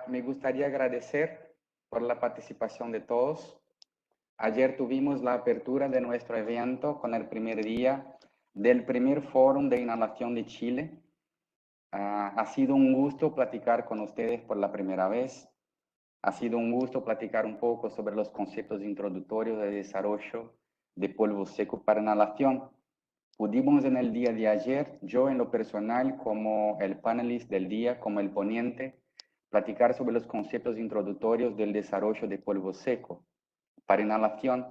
Me gustaría agradecer por la participación de todos. Ayer tuvimos la apertura de nuestro evento con el primer día del primer Fórum de Inhalación de Chile. Ha sido un gusto platicar con ustedes por la primera vez. Ha sido un gusto platicar un poco sobre los conceptos introductorios de desarrollo de polvo seco para inhalación. Pudimos en el día de ayer, yo en lo personal como el panelista del día, como el ponente, platicar sobre los conceptos introductorios del desarrollo de polvo seco para inhalación,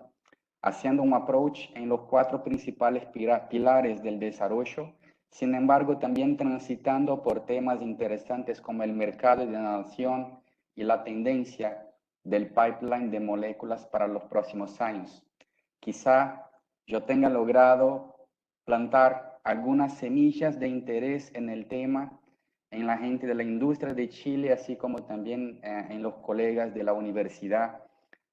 haciendo un approach en los 4 principales pilares del desarrollo, sin embargo también transitando por temas interesantes como el mercado de inhalación y la tendencia del pipeline de moléculas para los próximos años. Quizá yo tenga logrado plantar algunas semillas de interés en el tema en la gente de la industria de Chile, así como también en los colegas de la universidad,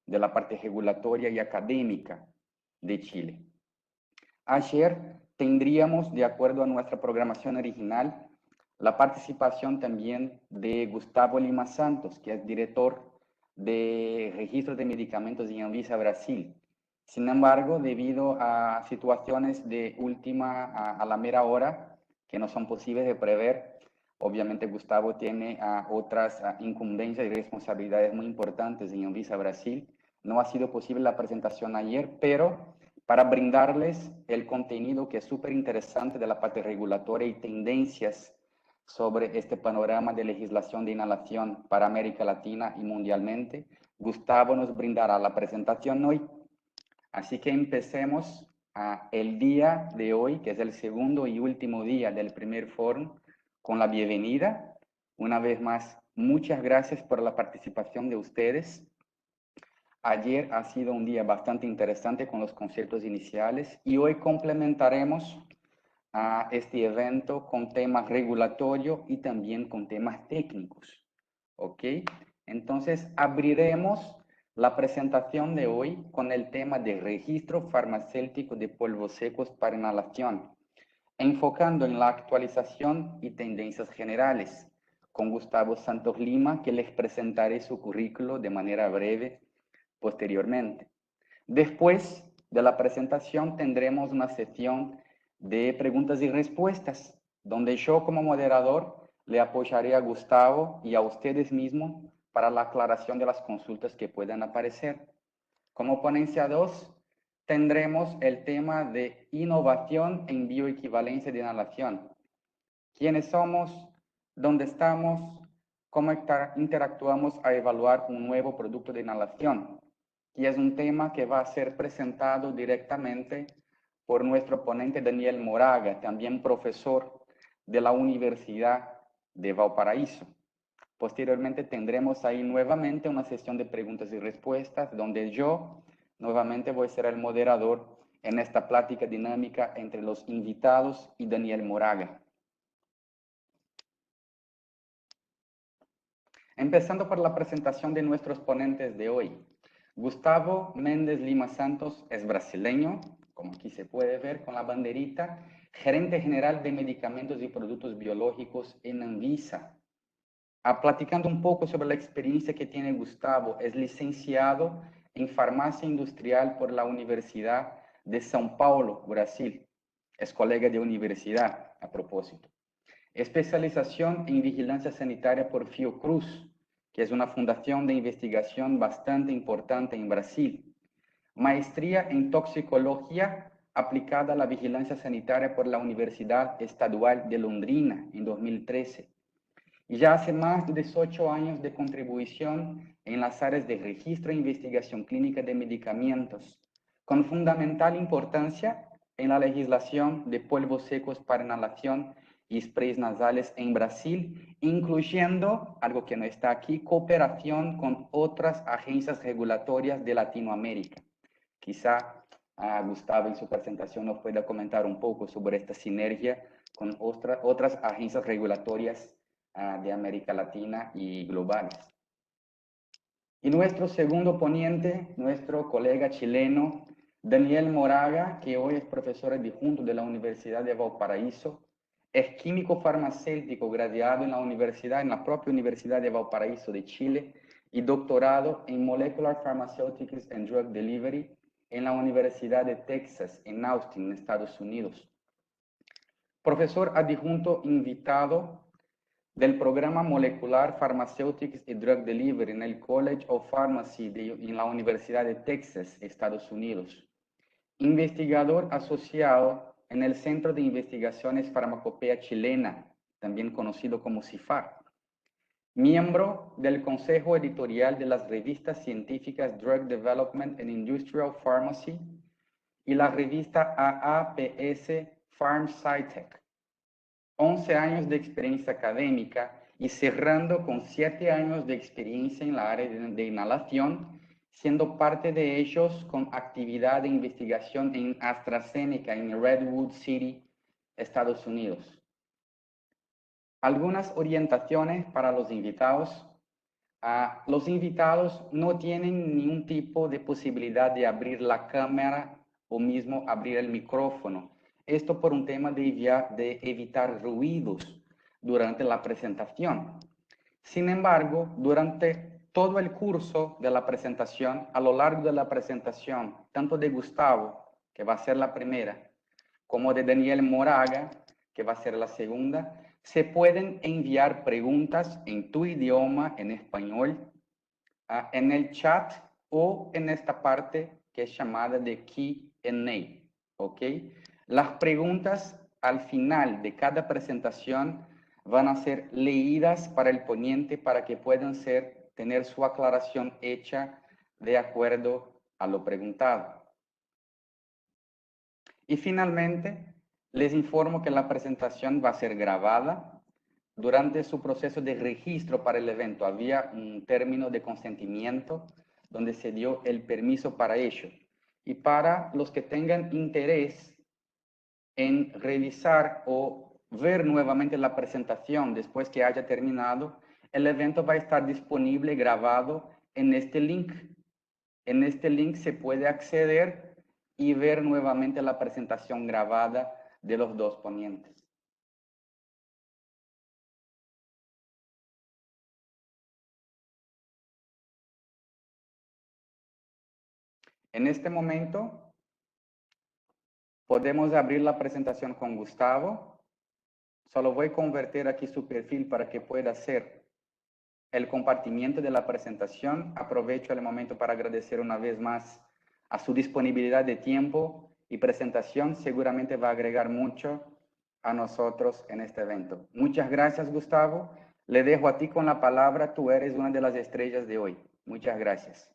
de la parte regulatoria y académica de Chile. Ayer tendríamos, de acuerdo a nuestra programación original, la participación también de Gustavo Lima Santos, que es director de Registro de Medicamentos en Anvisa, Brasil. Sin embargo, debido a situaciones de última, a la mera hora, que no son posibles de prever, obviamente Gustavo tiene otras incumbencias y responsabilidades muy importantes en Anvisa, Brasil. No ha sido posible la presentación ayer, pero para brindarles el contenido que es súper interesante de la parte regulatoria y tendencias sobre este panorama de legislación de inhalación para América Latina y mundialmente, Gustavo nos brindará la presentación hoy. Así que empecemos el día de hoy, que es el segundo y último día del primer foro, con la bienvenida. Una vez más, muchas gracias por la participación de ustedes. Ayer ha sido un día bastante interesante con los conceptos iniciales y hoy complementaremos a este evento con temas regulatorios y también con temas técnicos. ¿Ok? Entonces, abriremos la presentación de hoy con el tema de registro farmacéutico de polvos secos para inhalación, enfocando en la actualización y tendencias generales, con Gustavo Santos Lima, que les presentaré su currículo de manera breve posteriormente. Después de la presentación tendremos una sesión de preguntas y respuestas, donde yo como moderador le apoyaré a Gustavo y a ustedes mismos para la aclaración de las consultas que puedan aparecer. Como ponencia 2, tendremos el tema de innovación en bioequivalencia de inhalación. ¿Quiénes somos? ¿Dónde estamos? ¿Cómo interactuamos a evaluar un nuevo producto de inhalación? Y es un tema que va a ser presentado directamente por nuestro ponente Daniel Moraga, también profesor de la Universidad de Valparaíso. Posteriormente tendremos ahí nuevamente una sesión de preguntas y respuestas, donde yo nuevamente voy a ser el moderador en esta plática dinámica entre los invitados y Daniel Moraga. Empezando por la presentación de nuestros ponentes de hoy. Gustavo Méndez Lima Santos es brasileño, como aquí se puede ver con la banderita, gerente general de medicamentos y productos biológicos en Anvisa. Platicando un poco sobre la experiencia que tiene Gustavo, es licenciado en farmacia industrial por la Universidad de São Paulo, Brasil. Es colega de universidad, a propósito. Especialización en vigilancia sanitaria por Fiocruz, que es una fundación de investigación bastante importante en Brasil. Maestría en toxicología aplicada a la vigilancia sanitaria por la Universidad Estadual de Londrina en 2013. Y ya hace más de 18 años de contribución en las áreas de registro e investigación clínica de medicamentos, con fundamental importancia en la legislación de polvos secos para inhalación y sprays nasales en Brasil, incluyendo, algo que no está aquí, cooperación con otras agencias regulatorias de Latinoamérica. Quizá Gustavo en su presentación nos pueda comentar un poco sobre esta sinergia con otras agencias regulatorias de América Latina y globales. Y nuestro segundo ponente, nuestro colega chileno, Daniel Moraga, que hoy es profesor adjunto de la Universidad de Valparaíso, Es químico farmacéutico graduado en la propia Universidad de Valparaíso de Chile y doctorado en Molecular Pharmaceuticals and Drug Delivery en la Universidad de Texas en Austin, en Estados Unidos. Profesor adjunto invitado del programa Molecular Pharmaceutics y Drug Delivery en el College of Pharmacy en la Universidad de Texas, Estados Unidos. Investigador asociado en el Centro de Investigaciones Farmacopea Chilena, también conocido como CIFAR. Miembro del Consejo Editorial de las revistas científicas Drug Development and Industrial Pharmacy y la revista AAPS Pharm Sci-Tech. 11 años de experiencia académica y cerrando con 7 años de experiencia en la área de inhalación, siendo parte de ellos con actividad de investigación en AstraZeneca en Redwood City, Estados Unidos. Algunas orientaciones para los invitados. Los invitados no tienen ningún tipo de posibilidad de abrir la cámara o mismo abrir el micrófono. Esto por un tema de evitar ruidos durante la presentación. Sin embargo, durante todo el curso de la presentación, a lo largo de la presentación, tanto de Gustavo, que va a ser la primera, como de Daniel Moraga, que va a ser la segunda, se pueden enviar preguntas en tu idioma, en español, en el chat o en esta parte que es llamada de Q&A, ¿ok? Las preguntas al final de cada presentación van a ser leídas para el ponente para que puedan tener su aclaración hecha de acuerdo a lo preguntado. Y finalmente, les informo que la presentación va a ser grabada. Durante su proceso de registro para el evento había un término de consentimiento donde se dio el permiso para ello. Y para los que tengan interés en revisar o ver nuevamente la presentación después que haya terminado, el evento va a estar disponible grabado en este link. En este link se puede acceder y ver nuevamente la presentación grabada de los dos ponentes. En este momento podemos abrir la presentación con Gustavo. Solo voy a convertir aquí su perfil para que pueda hacer el compartimiento de la presentación. Aprovecho el momento para agradecer una vez más a su disponibilidad de tiempo y presentación. Seguramente va a agregar mucho a nosotros en este evento. Muchas gracias, Gustavo. Le dejo a ti con la palabra. Tú eres una de las estrellas de hoy. Muchas gracias.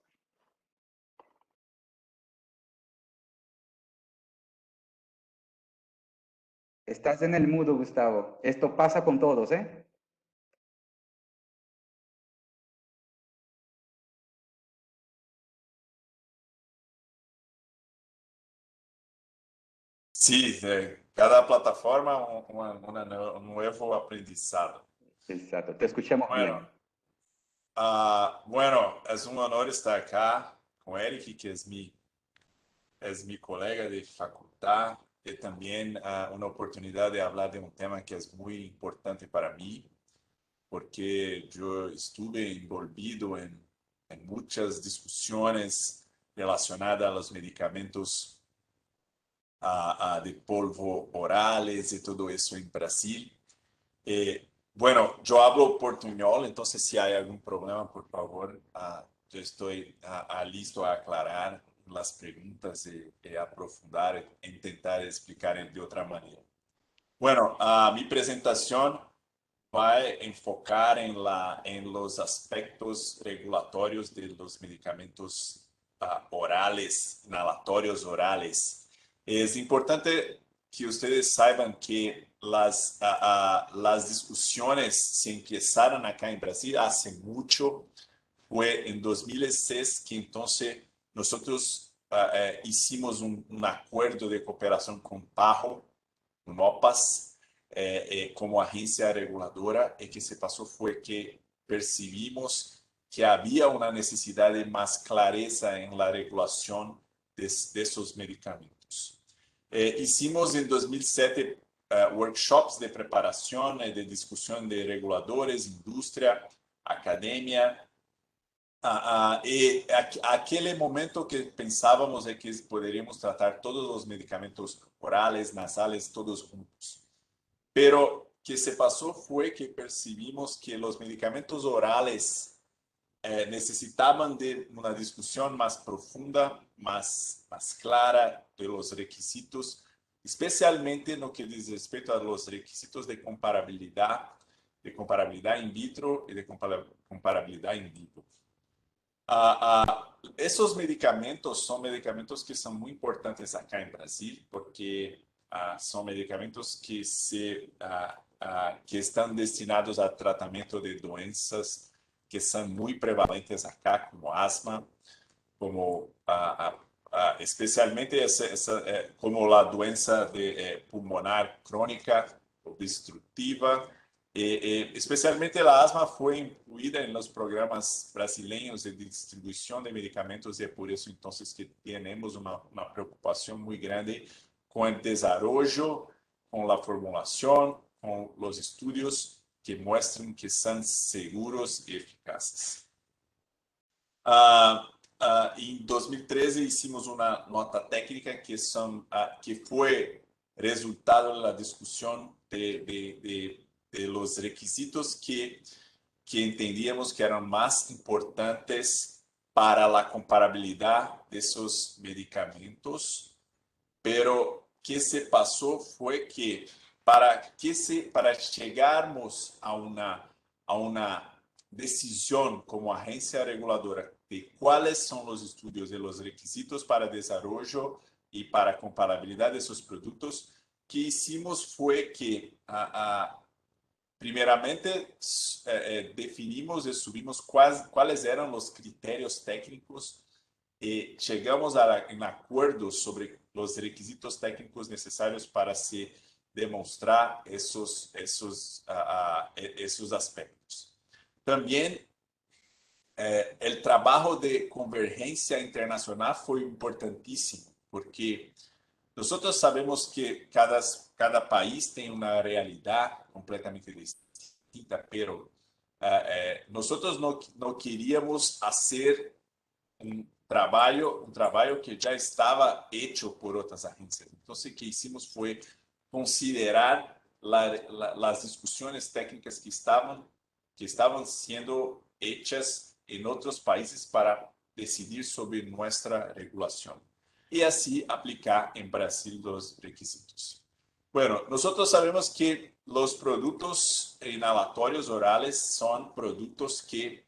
Estás en el mudo, Gustavo. Esto pasa con todos, ¿eh? Sí, cada plataforma un nuevo aprendizado. Exacto, te escuchamos Bueno, bien. bueno, es un honor estar acá con Eric, que es mi colega de facultad, y también una oportunidad de hablar de un tema que es muy importante para mí, porque yo estuve envolvido en muchas discusiones relacionadas a los medicamentos de polvo orales y todo eso en Brasil. Bueno, yo hablo portuñol, entonces si hay algún problema, por favor, yo estoy listo a aclarar las preguntas y aprofundar, e intentar explicar de otra manera. Bueno, mi presentación va a enfocar en los aspectos regulatorios de los medicamentos orales, inhalatorios orales. Es importante que ustedes sepan que las discusiones se empezaron acá en Brasil hace mucho. Fue en 2006 que entonces nosotros hicimos un acuerdo de cooperación con PAHO, un OPAS, como agencia reguladora, y que se pasó fue que percibimos que había una necesidad de más clareza en la regulación de esos medicamentos. Hicimos en 2007 workshops de preparación y de discusión de reguladores, industria, academia. Aquele momento que pensávamos que poderíamos tratar todos os medicamentos orales, nasales, todos juntos. Pero que se pasó fue que percibimos que los medicamentos orales necesitaban de una discusión más profunda, más clara de los requisitos, especialmente en lo que dice respecto a los requisitos de comparabilidad in vitro y de comparabilidad in vivo. Esos medicamentos son medicamentos que son muy importantes acá en Brasil, porque son medicamentos que, que están destinados a tratamento de doenças que son muy prevalentes acá, como asma, como especialmente como la doença pulmonar crônica obstructiva. Especialmente a asma foi incluída nos programas brasileiros de distribuição de medicamentos e é por isso então que temos uma preocupação muito grande com o desenvolvimento, com a formulação, com os estudos que mostram que são seguros e eficazes. Em 2013 hicimos uma nota técnica que foi resultado da discussão de los requisitos que entendíamos que eran más importantes para la comparabilidad de esos medicamentos, pero que se pasó fue que para llegarmos a una decisión como agencia reguladora de cuáles son los estudios de los requisitos para desarrollo y para comparabilidad de esos productos, que hicimos fue que primeiramente, definimos e subimos quais eram os critérios técnicos e chegamos a um acordo sobre os requisitos técnicos necessários para se demonstrar esses aspectos. Também, o trabalho de convergência internacional foi importantíssimo, porque nós sabemos que cada país tem uma realidade completamente distinta, pero nós não queríamos fazer um trabalho que já estava hecho por outras agências. Então, o que hicimos foi considerar as discussões técnicas que estavam sendo hechas em outros países para decidir sobre nossa regulação e assim aplicar em Brasil os requisitos. Bueno, nosotros sabemos que los productos inhalatorios orales son productos que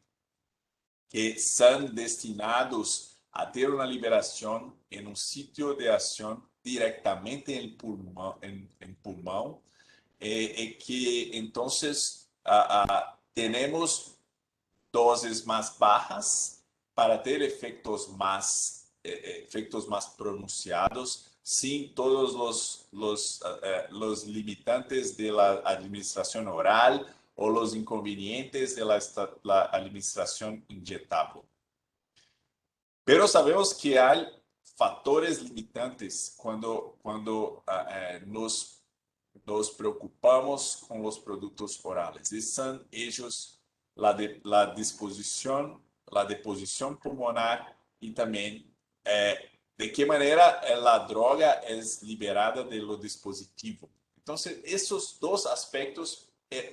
son destinados a ter una liberación en un sitio de acción directamente en el pulmón, que entonces tenemos dosis más bajas para ter efectos más pronunciados, sin todos los limitantes de la administración oral o los inconvenientes de la administración inyectable. Pero sabemos que hay fatores limitantes cuando nos preocupamos con los productos orales. Y son ellos la deposición pulmonar y también de qué manera la droga es liberada de lo dispositivo. Entonces, esos dos aspectos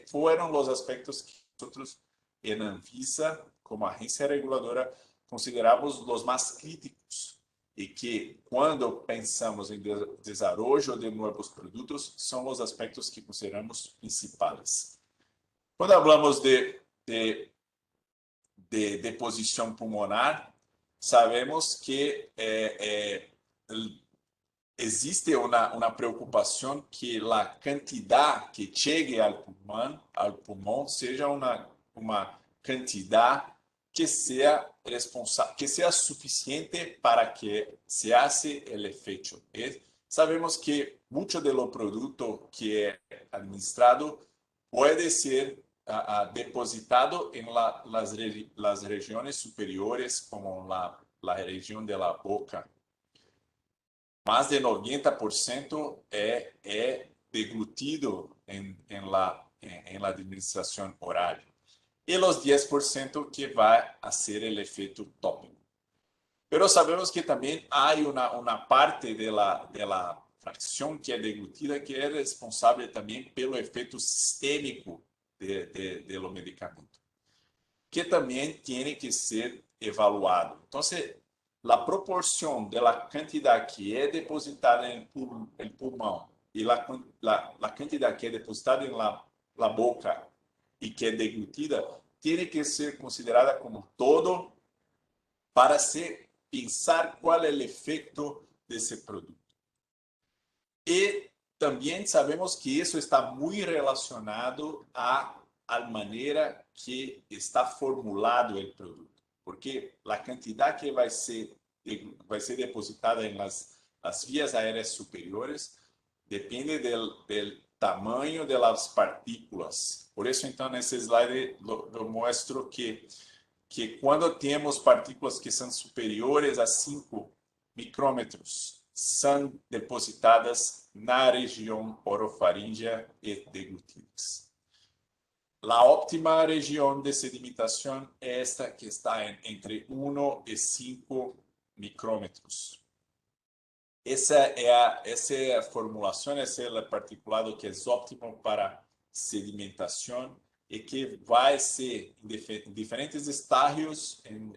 fueron los aspectos que nosotros en Anvisa, como agencia reguladora, consideramos los más críticos y que cuando pensamos en desarrollo de nuevos productos, son los aspectos que consideramos principales. Cuando hablamos de deposición pulmonar, sabemos que existe una preocupación que la cantidad que llegue al pulmón sea una cantidad que sea suficiente para que se hace el efecto. Sabemos que mucho de lo producto que es administrado puede ser depositado en las regiones superiores, como la región de la boca. Más de 90% es deglutido en la administración oral. Y los 10% que va a ser el efecto tópico. Pero sabemos que también hay una parte de la fracción que es deglutida que es responsable también pelo efecto sistémico de los medicamentos, que también tiene que ser evaluado. Entonces, la proporción de la cantidad que es depositada en el pulmón y la cantidad que es depositada en la boca y que es deglutida, tiene que ser considerada como todo para pensar cuál es el efecto de ese producto. Y también sabemos que eso está muy relacionado a la manera que está formulado el producto, porque la cantidad que va a ser depositada en las vías aéreas superiores depende del tamaño de las partículas. Por eso, entonces, en ese slide lo muestro que cuando tenemos partículas que são superiores a 5 micrômetros, são depositadas na região orofaríngea e deglutidas. A óptima região de sedimentação é esta que está entre 1 e 5 micrômetros. Essa é a formulação, esse é o particulado que é óptimo para sedimentação e que vai ser em diferentes estágios em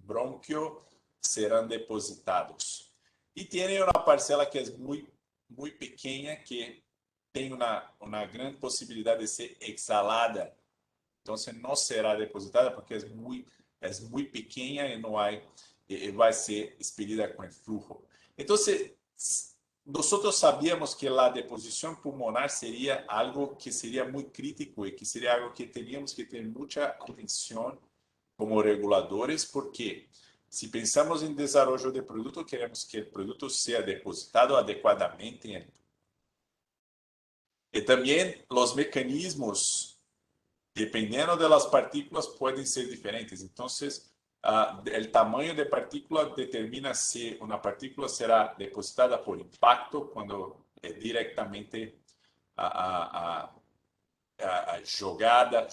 brônquio serão depositados. E tem uma parcela que é muito pequena que tem uma grande possibilidade de ser exhalada. Então, não será depositada porque é muito pequena e não vai ser expelida com o flujo. Então, nós sabíamos que a deposição pulmonar seria algo que seria muito crítico e que seria algo que teríamos que ter muita atenção como reguladores, porque se pensamos em desenvolvimento de produto, queremos que o produto seja depositado adequadamente. E também os mecanismos, dependendo das partículas, podem ser diferentes. Então, o tamanho de partícula determina se uma partícula será depositada por impacto, quando é diretamente jogada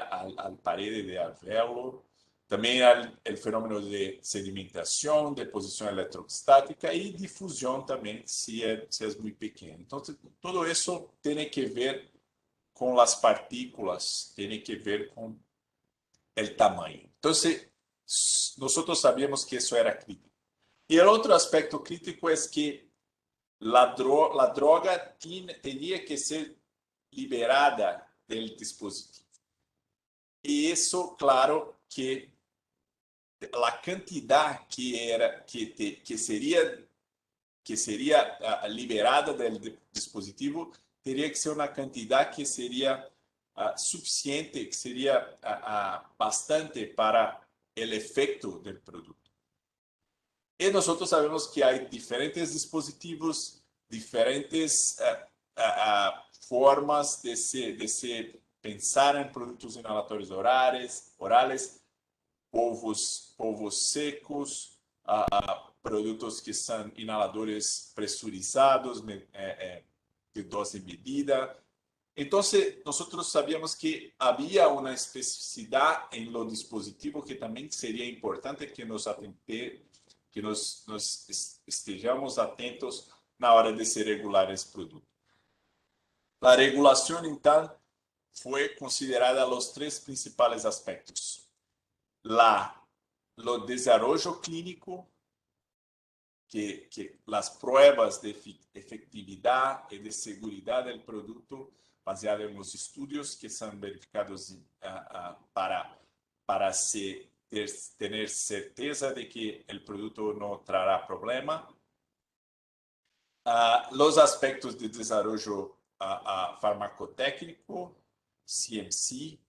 à parede de alvéolo. Também há o fenômeno de sedimentação, deposição eletrostática e difusão também, se é muito pequeno. Então, tudo isso tem que ver com as partículas, tem que ver com o tamanho. Então, nós sabíamos que isso era crítico. E o outro aspecto crítico é que a droga teria que ser liberada do dispositivo. E isso, claro, que a quantidade que seria liberada do dispositivo teria que ser uma quantidade que seria suficiente, que seria bastante para o efeito do produto. E nós sabemos que há diferentes dispositivos, diferentes formas de se pensar em produtos inalatórios orais, polvos secos, produtos que são inaladores pressurizados, de dose medida. Então, nós sabíamos que havia uma especificidade em lo dispositivo que também seria importante que nós estejamos atentos na hora de se regular esse produto. A regulação, então, foi considerada os 3 principais aspectos. O desenvolvimento clínico, que as pruebas de efetividade e de segurança do produto baseado em los estudos que são verificados para ter certeza de que o produto não trará problema. Los aspectos de desenvolvimento farmacotécnico, CMC,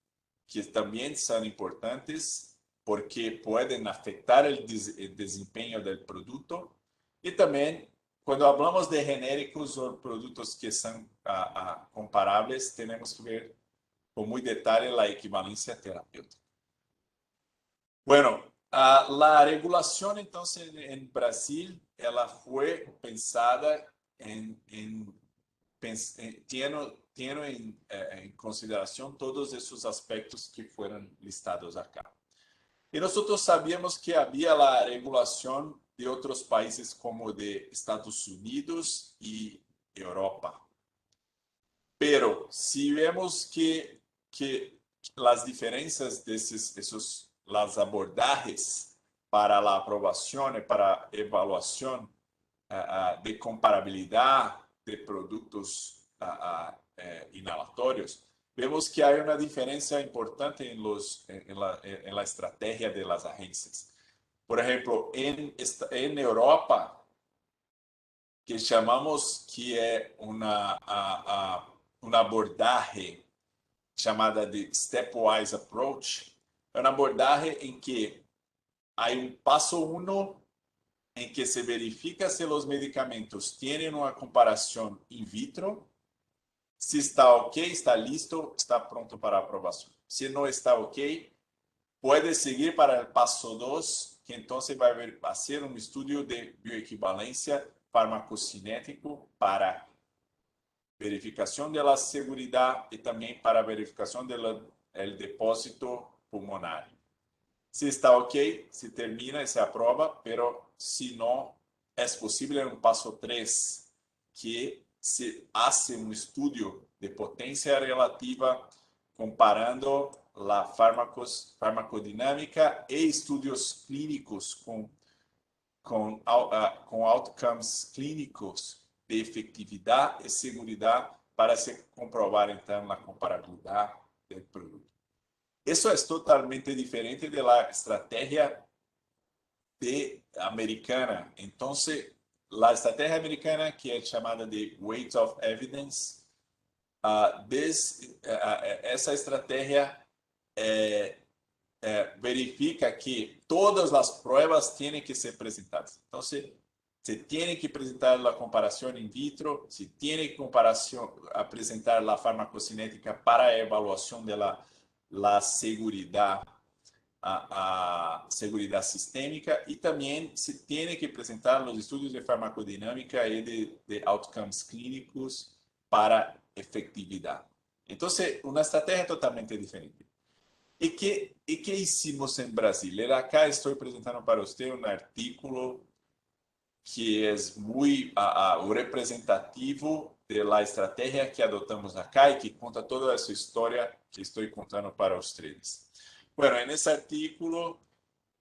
que também são importantes porque podem afetar o desempenho do produto. E também, quando falamos de genéricos ou produtos que são comparáveis, temos que ver com muito detalhe a equivalência terapêutica. Bueno, a regulação, então, em Brasil, ela foi pensada em tendo em consideração todos esses aspectos que foram listados acá. E nós sabíamos que havia a regulação de outros países como de Estados Unidos e Europa. Pero si vemos que as diferenças las abordajes para a aprovação e para a avaliação de comparabilidade de produtos inhalatórios, vemos que há uma diferença importante em la estratégia de las agências. Por exemplo, em Europa, que chamamos que é uma abordagem chamada de stepwise approach, é uma abordagem em que há passo 1 em que se verifica se os medicamentos têm uma comparação in vitro, se está ok, está listo, está pronto para aprovação. Se não está ok, pode seguir para o passo 2, que então vai fazer estudo de bioequivalência farmacocinético para verificação da segurança e também para verificação do depósito pulmonar. Se está ok, se termina e se aprova, pero se não, é possível um passo 3, que se hace estudo de potência relativa comparando a farmacodinâmica e estudos clínicos com outcomes clínicos de efetividade e segurança para se comprovar então a comparabilidade do produto. Isso é totalmente diferente da estratégia americana. Então, a estratégia americana, que é chamada de weight of evidence, essa estratégia verifica que todas as provas têm que ser apresentadas. Então, se tem que apresentar a comparação in vitro, se tem que apresentar a farmacocinética para a avaliação da segurança, a segurança sistêmica, e também se tem que apresentar os estudos de farmacodinâmica e de outcomes clínicos para efetividade. Então, uma estratégia totalmente diferente. E que hicimos em Brasil? Acá estou apresentando para você um artículo que é muito representativo da estratégia que adotamos acá e que conta toda essa história que estou contando para vocês. Bueno, nesse artículo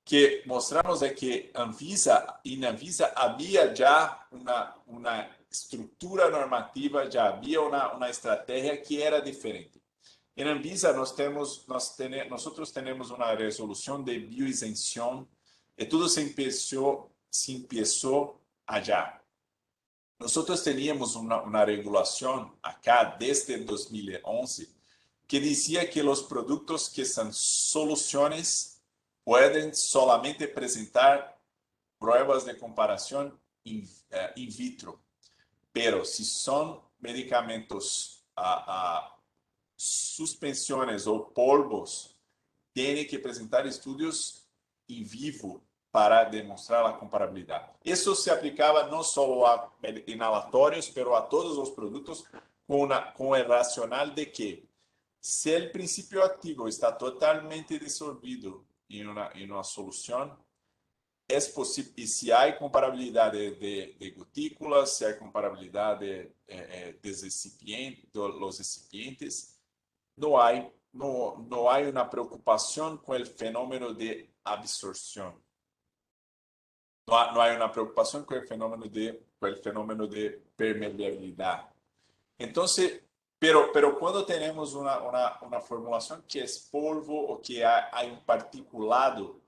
que mostramos é que em Anvisa havia já uma estrutura normativa, já havia uma estratégia que era diferente. Em Anvisa nós temos uma resolução de bioisenção e tudo se empiezou allá. Nós teníamos uma regulação acá desde 2011 que dizia que os produtos que são soluções podem solamente apresentar pruebas de comparação in vitro. Pero se são medicamentos suspensões ou polvos, tem que apresentar estudos em vivo para demonstrar a comparabilidade. Isso se aplicava não só a inalatórios, mas a todos os produtos com o racional de que se o princípio ativo está totalmente dissolvido em uma solução, é possível, e se há comparabilidade de gotículas, se há comparabilidade dos recipientes, não há uma preocupação com o fenômeno de absorção. Não há uma preocupação com o fenômeno de permeabilidade. Então, pero quando temos uma formulação que é polvo ou que há particulado,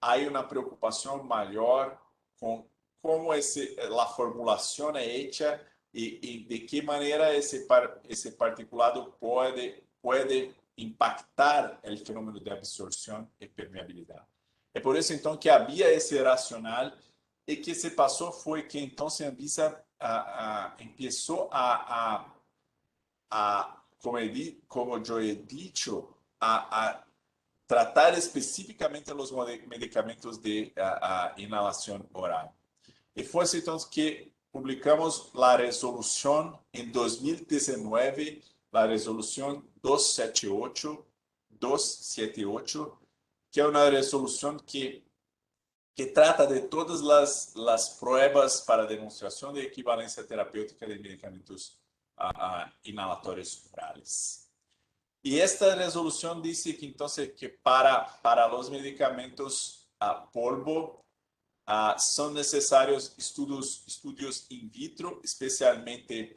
há uma preocupação maior com como a formulação é hecha e de que maneira esse particulado pode impactar o fenômeno de absorção e permeabilidade. É por isso, então, que havia esse racional e que se passou foi que, então, a Anvisa começou como eu he dicho, a tratar especificamente os medicamentos de inalação oral. E foi então que publicamos la resolución en 2019, la resolución 278, que es una resolución que trata de todas las pruebas para demostración de equivalencia terapéutica de medicamentos inhalatorios orales. Y esta resolución dice que entonces que para los medicamentos a polvo son necesarios estudios in vitro, especialmente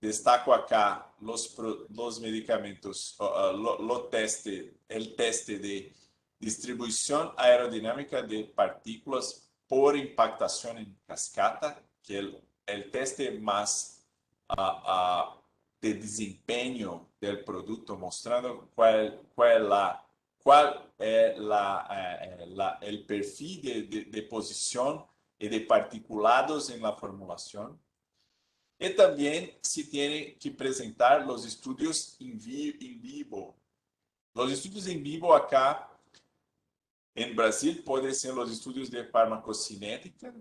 destaco acá los medicamentos, el teste de distribución aerodinámica de partículas por impactación en cascata, que es el teste más de desempeño del producto, mostrando cuál es el perfil de posición y de particulados en la formulación. Y también se tiene que presentar los estudios en vivo. Los estudios en vivo acá en Brasil pueden ser los estudios de farmacocinética,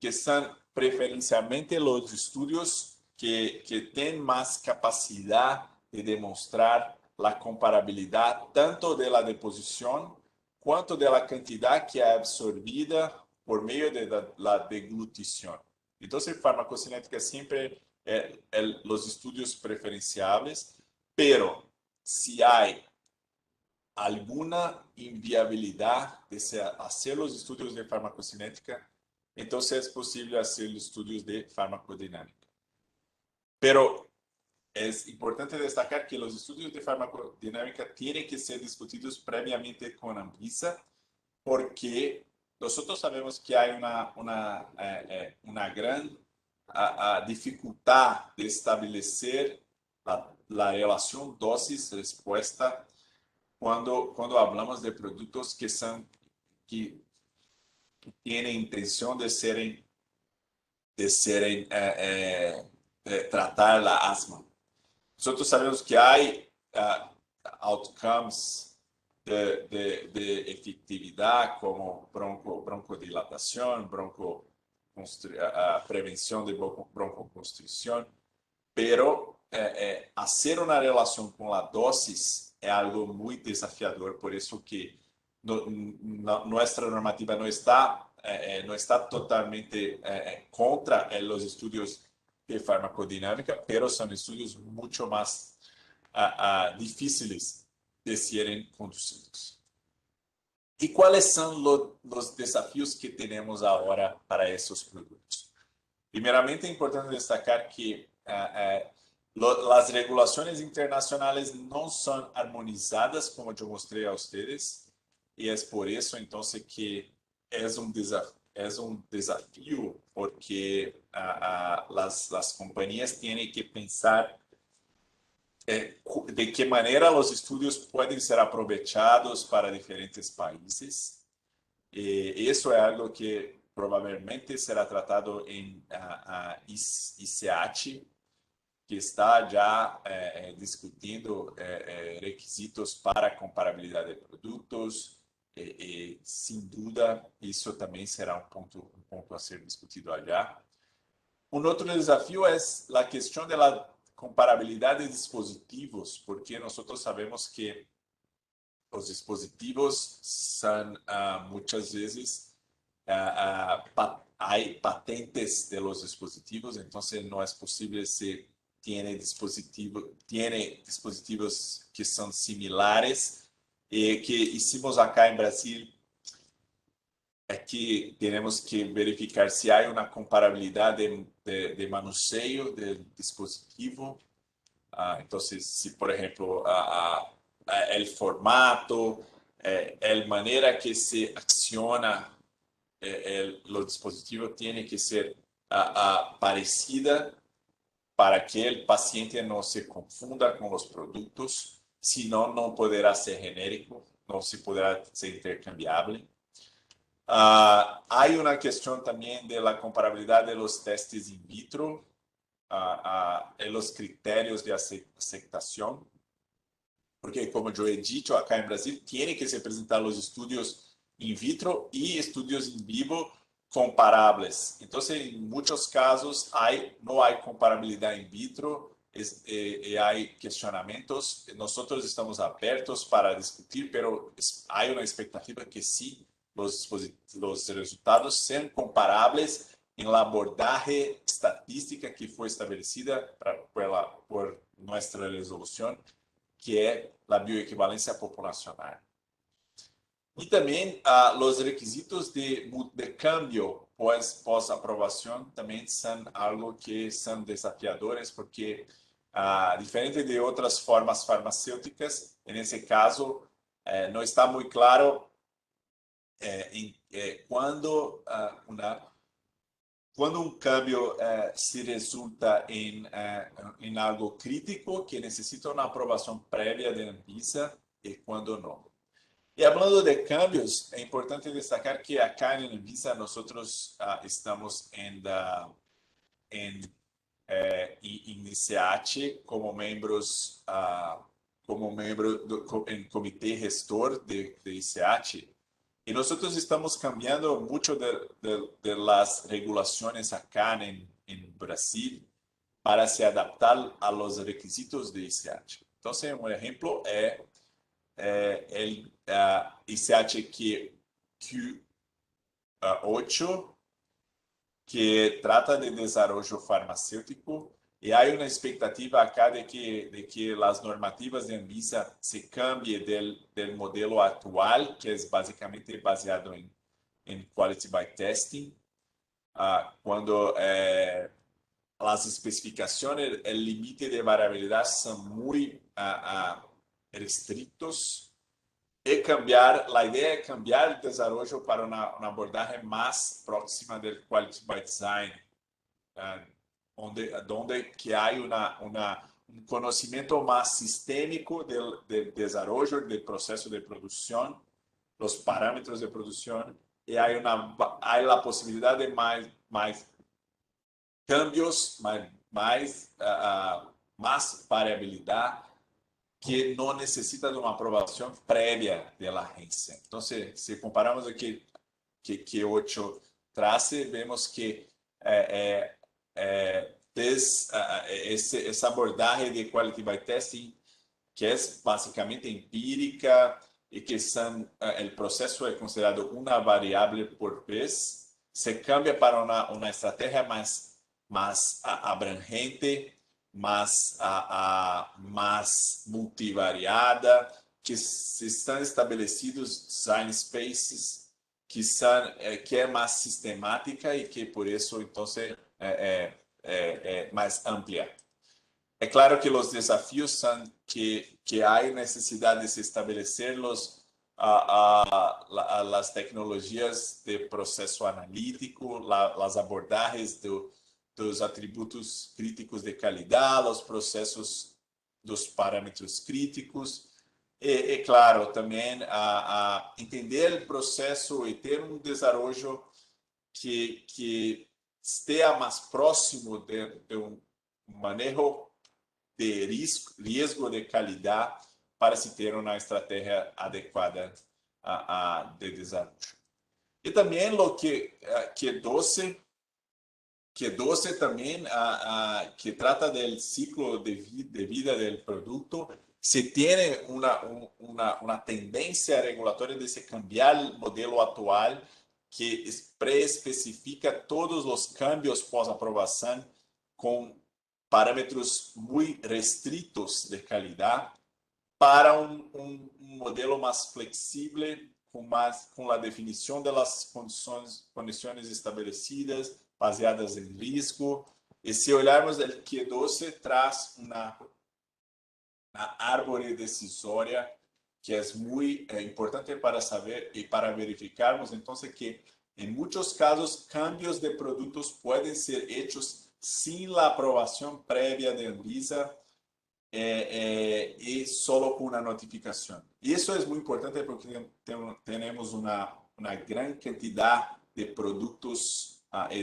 que son preferencialmente los estudios que tienen más capacidad de demostrar la comparabilidad tanto de la deposición cuanto de la cantidad que es absorbida por medio de la deglutición. Entonces, farmacocinética siempre los estudios preferenciables, pero si hay alguna inviabilidad de hacer los estudios de farmacocinética, entonces es posible hacer los estudios de farmacodinámica. Pero es importante destacar que los estudios de farmacodinámica tienen que ser discutidos previamente con Anvisa, porque nosotros sabemos que hay una gran dificultad de establecer la relación dosis-respuesta cuando hablamos de productos que tienen intención de tratar la asma. Nosotros sabemos que hay outcomes de efectividad como broncodilatación, prevención de broncoconstricción, pero hacer una relación con la dosis es algo muy desafiador, por eso que nuestra normativa no está totalmente contra los estudios de farmacodinámica, pero son estudios mucho más difíciles de serem conducidos. E quais são os desafios que temos agora para esses produtos? Primeiramente, é importante destacar que as regulações internacionais não são harmonizadas, como eu mostrei a vocês, e é por isso, então, que é um desafio, porque as companhias têm que pensar de que maneira os estudos podem ser aproveitados para diferentes países. E isso é algo que provavelmente será tratado em ICEAT, que está já discutindo requisitos para comparabilidade de produtos, e sem dúvida isso também será um ponto a ser discutido allá. Outro desafio é a questão da comparabilidade de dispositivos, porque nós sabemos que os dispositivos são muitas vezes há patentes de los dispositivos, então não é possível se tiene dispositivos que são similares e que hicimos acá em Brasil. Aqui temos que verificar se há uma comparabilidade de manuseio do dispositivo. Então, se por exemplo, o formato, a maneira que se acciona o dispositivo tem que ser parecida para que o paciente não se confunda com os produtos, senão não poderá ser genérico, não se poderá ser intercambiável. Há uma questão também da comparabilidade dos testes in vitro e os critérios de aceitação, porque, como eu he dicho, acá em Brasil, tem que se apresentar os estudos in vitro e estudos in vivo comparables. Entonces, en muchos casos no hay comparabilidad in vitro y hay cuestionamientos. Nosotros estamos abiertos para discutir, pero hay una expectativa que sí los resultados sean comparables en la abordaje estadística que fue establecida por nuestra resolución, que es la bioequivalencia populacional. Y también los requisitos de cambio pós aprobación también son algo que son desafiadores porque, diferente de otras formas farmacéuticas, en ese caso no está muy claro cuando un cambio se resulta en algo crítico que necesita una aprobación previa de Anvisa y cuando no. Y hablando de cambios, es importante destacar que acá en Anvisa nosotros estamos en INSEAD como miembros, en comité gestor de INSEAD. Y nosotros estamos cambiando mucho de las regulaciones acá en Brasil para se adaptar a los requisitos de INSEAD. Entonces, un ejemplo es el ICH Q8, que trata de desarrollo farmacéutico, y hay una expectativa acá de que las normativas de Anvisa se cambien del modelo actual, que es básicamente baseado en Quality by Testing, cuando las especificaciones, el límite de variabilidad son muy restrictos. La idea es cambiar el desarrollo para una abordaje más próxima del Quality by Design, donde que hay un conocimiento más sistémico del desarrollo, del proceso de producción, los parámetros de producción, y hay la posibilidad de más cambios, más variabilidad, que no necesita de una aprobación previa de la agencia. Entonces, si comparamos aquí que 8 trace, vemos que esa abordaje de Quality by Testing, que es básicamente empírica y que el proceso es considerado una variable por vez, se cambia para una estrategia más abrangente, más multivariada, que están establecidos design spaces que é mais sistemática e que por isso então é mais ampla. É claro que os desafios são que há necessidade de se estabelecer as tecnologias de processo analítico, as abordagens dos atributos críticos de qualidade, os processos dos parâmetros críticos. E claro, também entender o processo e ter um desenvolvimento que esteja mais próximo de um manejo de risco de qualidade para se ter uma estratégia adequada de desenvolvimento. E também o Q12 também, que trata do ciclo de vida do produto, se tem uma tendência regulatória de se cambiar o modelo atual que pré-especifica todos os cambios pós-aprovação com parâmetros muito restritos de qualidade para um modelo mais flexível, com a definição das condições estabelecidas, baseadas em risco. E se olharmos o Q12, traz uma árvore decisória que é muito importante para saber e para verificarmos, então, que em muitos casos cambios de produtos podem ser hechos sem a aprovação prévia de Anvisa e solo com uma notificação. Isso é muito importante porque temos uma grande quantidade de produtos e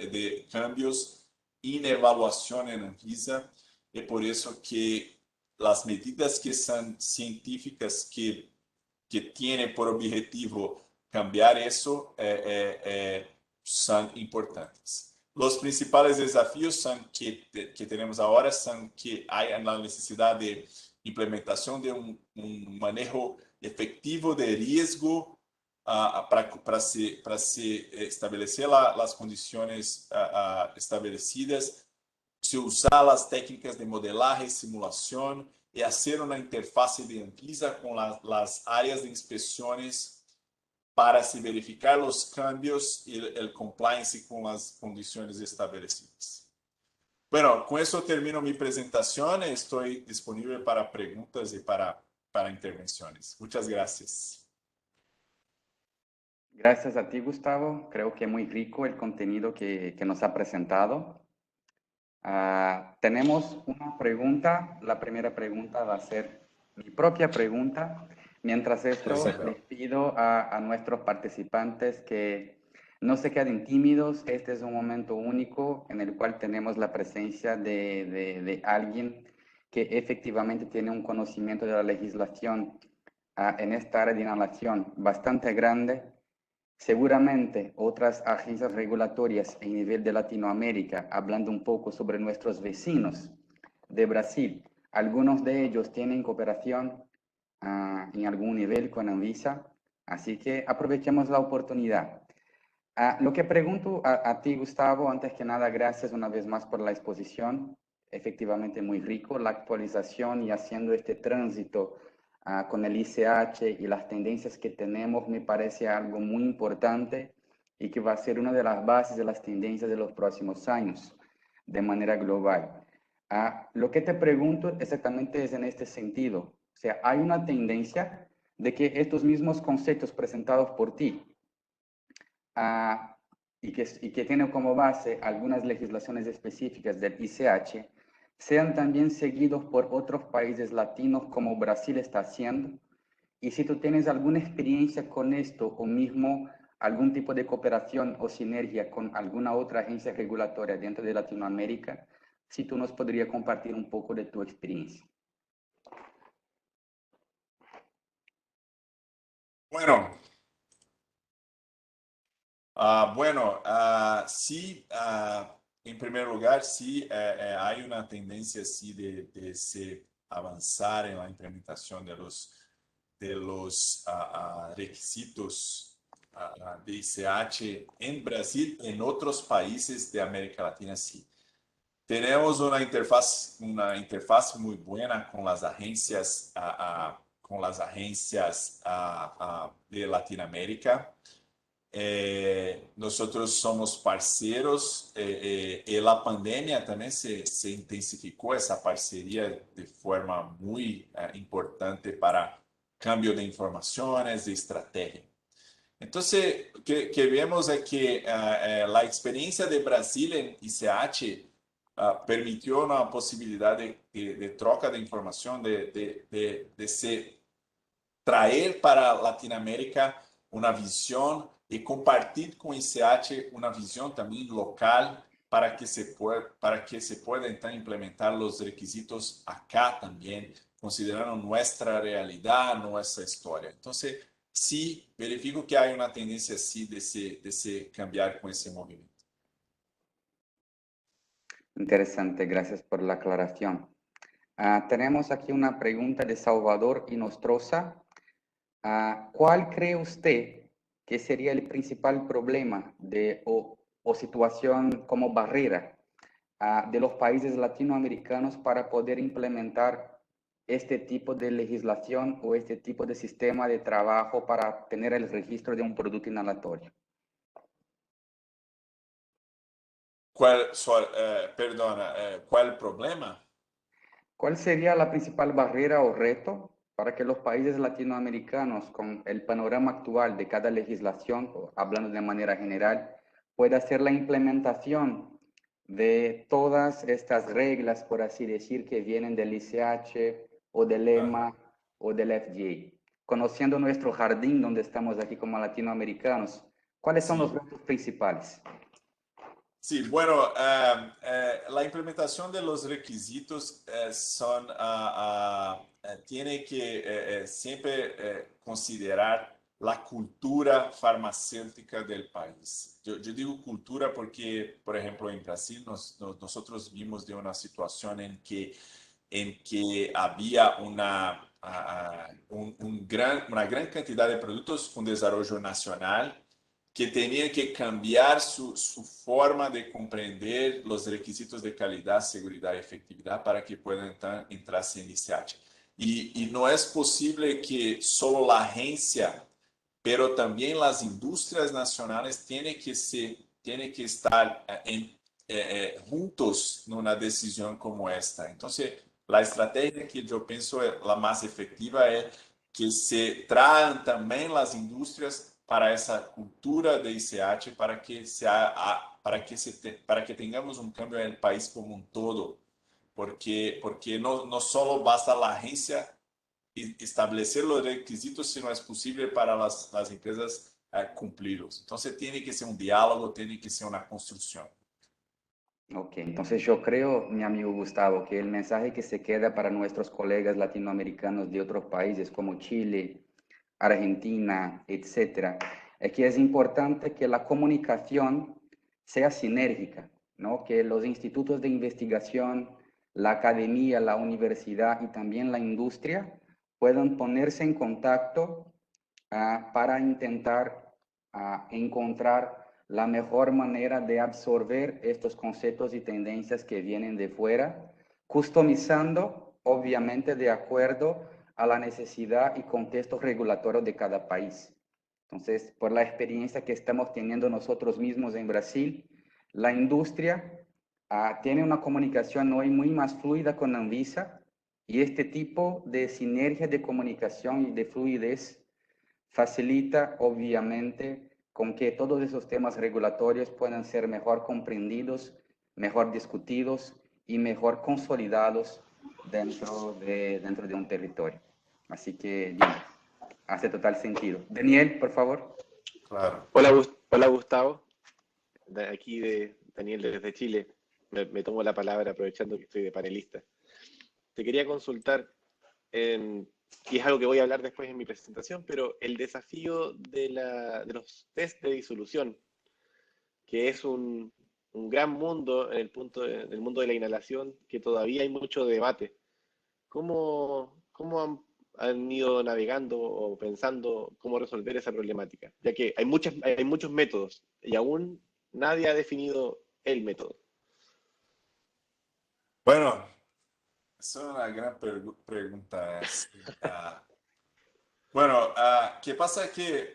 de cambios em avaliação em Anvisa, e por isso que as medidas que são científicas que têm por objetivo cambiar isso son importantes. Los principales desafíos son que tenemos ahora son que hay la necesidad de implementación de un manejo efectivo de riesgo para se establecer las condiciones establecidas, se usar las técnicas de modelaje, simulación y hacer una interfaz de Anvisa con las áreas de inspecciones para se verificar los cambios y el compliance con las condiciones establecidas. Bueno, con eso termino mi presentación. Estoy disponible para preguntas y para intervenciones. Muchas gracias. Gracias a ti, Gustavo. Creo que muy rico el contenido que nos ha presentado. Tenemos una pregunta. La primera pregunta va a ser mi propia pregunta. Mientras esto, les pido a nuestros participantes que no se queden tímidos. Este es un momento único en el cual tenemos la presencia de alguien que efectivamente tiene un conocimiento de la legislación en esta área de inhalación bastante grande. Seguramente otras agencias regulatorias a nivel de Latinoamérica, hablando un poco sobre nuestros vecinos de Brasil, algunos de ellos tienen cooperación en algún nivel con Anvisa, así que aprovechemos la oportunidad. Lo que pregunto a ti, Gustavo, antes que nada, gracias una vez más por la exposición, efectivamente muy rico, la actualización y haciendo este tránsito con el ICH y las tendencias que tenemos me parece algo muy importante y que va a ser una de las bases de las tendencias de los próximos años de manera global. Lo que te pregunto exactamente es en este sentido, o sea, hay una tendencia de que estos mismos conceptos presentados por ti y que tienen como base algunas legislaciones específicas del ICH, sean también seguidos por otros países latinos como Brasil está haciendo. Y si tú tienes alguna experiencia con esto o mismo algún tipo de cooperación o sinergia con alguna otra agencia regulatoria dentro de Latinoamérica, si tú nos podrías compartir un poco de tu experiencia. Bueno, sí, en primer lugar, sí, hay una tendencia sí, de se avanzar en la implementación de los requisitos de ICH en Brasil y en otros países de América Latina, sí. Tenemos una interfaz muy buena con las agencias, de Latinoamérica. Nosotros somos parceiros y la pandemia también se intensificó esa parcería de forma muy importante para cambio de informaciones, de estrategia. Entonces, que vemos es que la experiencia de Brasil en ICH permitió una posibilidad de troca de información, de se traer para Latinoamérica una visión y compartir con ICH una visión también local para que se pueda entonces implementar los requisitos acá también, considerando nuestra realidad, nuestra historia. Entonces, sí, verifico que hay una tendencia así de se cambiar con ese movimiento. Interesante, gracias por la aclaración. Tenemos aquí una pregunta de Salvador Inostroza. ¿Cuál cree usted que sería el principal problema o situación como barrera de los países latinoamericanos para poder implementar este tipo de legislación o este tipo de sistema de trabajo para tener el registro de un producto inhalatorio? ¿Cuál problema? ¿Cuál sería la principal barrera o reto para que los países latinoamericanos, con el panorama actual de cada legislación, o hablando de manera general, pueda hacer la implementación de todas estas reglas, por así decir, que vienen del ICH o del EMA o del FDA? Conociendo nuestro jardín donde estamos aquí como latinoamericanos, ¿cuáles son los retos principales? Sí, bueno, la implementación de los requisitos tiene que siempre considerar la cultura farmacéutica del país. Yo digo cultura porque, por ejemplo, en Brasil nosotros vimos de una situación en que había una gran cantidad de productos con desarrollo nacional que tenían que cambiar su forma de comprender los requisitos de calidad, seguridad y efectividad para que puedan entrar en ICH. Y no es posible que solo la agencia, pero también las industrias nacionales tienen que estar juntos en una decisión como esta. Entonces, la estrategia que yo pienso es la más efectiva es que se traen también las industrias para esa cultura de ICH, para que tengamos un cambio en el país como un todo, porque no solo basta la agencia establecer los requisitos si no es posible para las empresas cumplirlos. Entonces tiene que ser un diálogo, tiene que ser una construcción. Ok, entonces yo creo, mi amigo Gustavo, que el mensaje que se queda para nuestros colegas latinoamericanos de otros países como Chile, Argentina, etcétera, es que es importante que la comunicación sea sinérgica, ¿no? Que los institutos de investigación, la academia, la universidad y también la industria puedan ponerse en contacto para intentar encontrar la mejor manera de absorber estos conceptos y tendencias que vienen de fuera, customizando, obviamente, de acuerdo a la necesidad y contexto regulatorio de cada país. Entonces, por la experiencia que estamos teniendo nosotros mismos en Brasil, la industria tiene una comunicación hoy muy más fluida con Anvisa y este tipo de sinergia de comunicación y de fluidez facilita, obviamente, con que todos esos temas regulatorios puedan ser mejor comprendidos, mejor discutidos y mejor consolidados dentro de un territorio. Así que, bien, hace total sentido. Daniel, por favor. Claro. Hola, hola Gustavo, aquí de Daniel desde Chile. Me tomo la palabra aprovechando que estoy de panelista. Te quería consultar, y es algo que voy a hablar después en mi presentación, pero el desafío de los test de disolución, que es un gran mundo en en el mundo de la inhalación, que todavía hay mucho debate. ¿Cómo han ido navegando o pensando cómo resolver esa problemática? Ya que hay muchos métodos y aún nadie ha definido el método. Bueno, esa es una gran pregunta. Bueno, ¿qué pasa? Que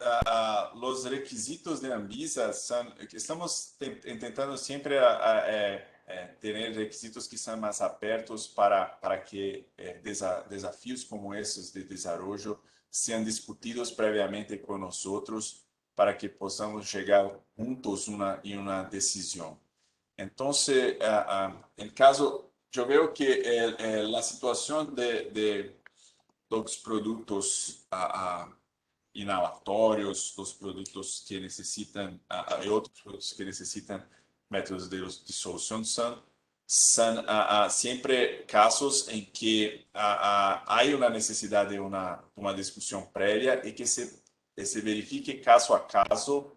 los requisitos de Anvisa son, que estamos intentando siempre tener requisitos que sean más abiertos para que desafíos como estos de desarrollo sean discutidos previamente con nosotros para que podamos llegar juntos en una decisión. Entonces, en caso, yo veo que la situación de los productos inhalatórios, los productos que necesitan, y otros productos que necesitan métodos de disolución son siempre casos en que hay una necesidad de una discusión previa y que se verifique caso a caso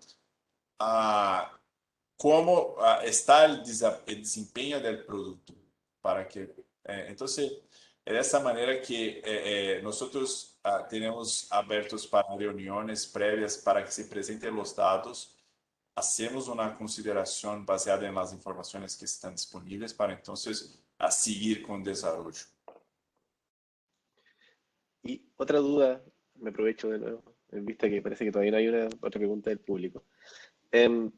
cómo está el desempeño del producto para que entonces es de esta manera que nosotros tenemos abiertos para reuniones previas para que se presenten los datos, hacemos una consideración baseada en las informaciones que están disponibles para entonces seguir con el desarrollo. Y otra duda, me aprovecho de nuevo, en vista que parece que todavía no hay otra pregunta del público. Em,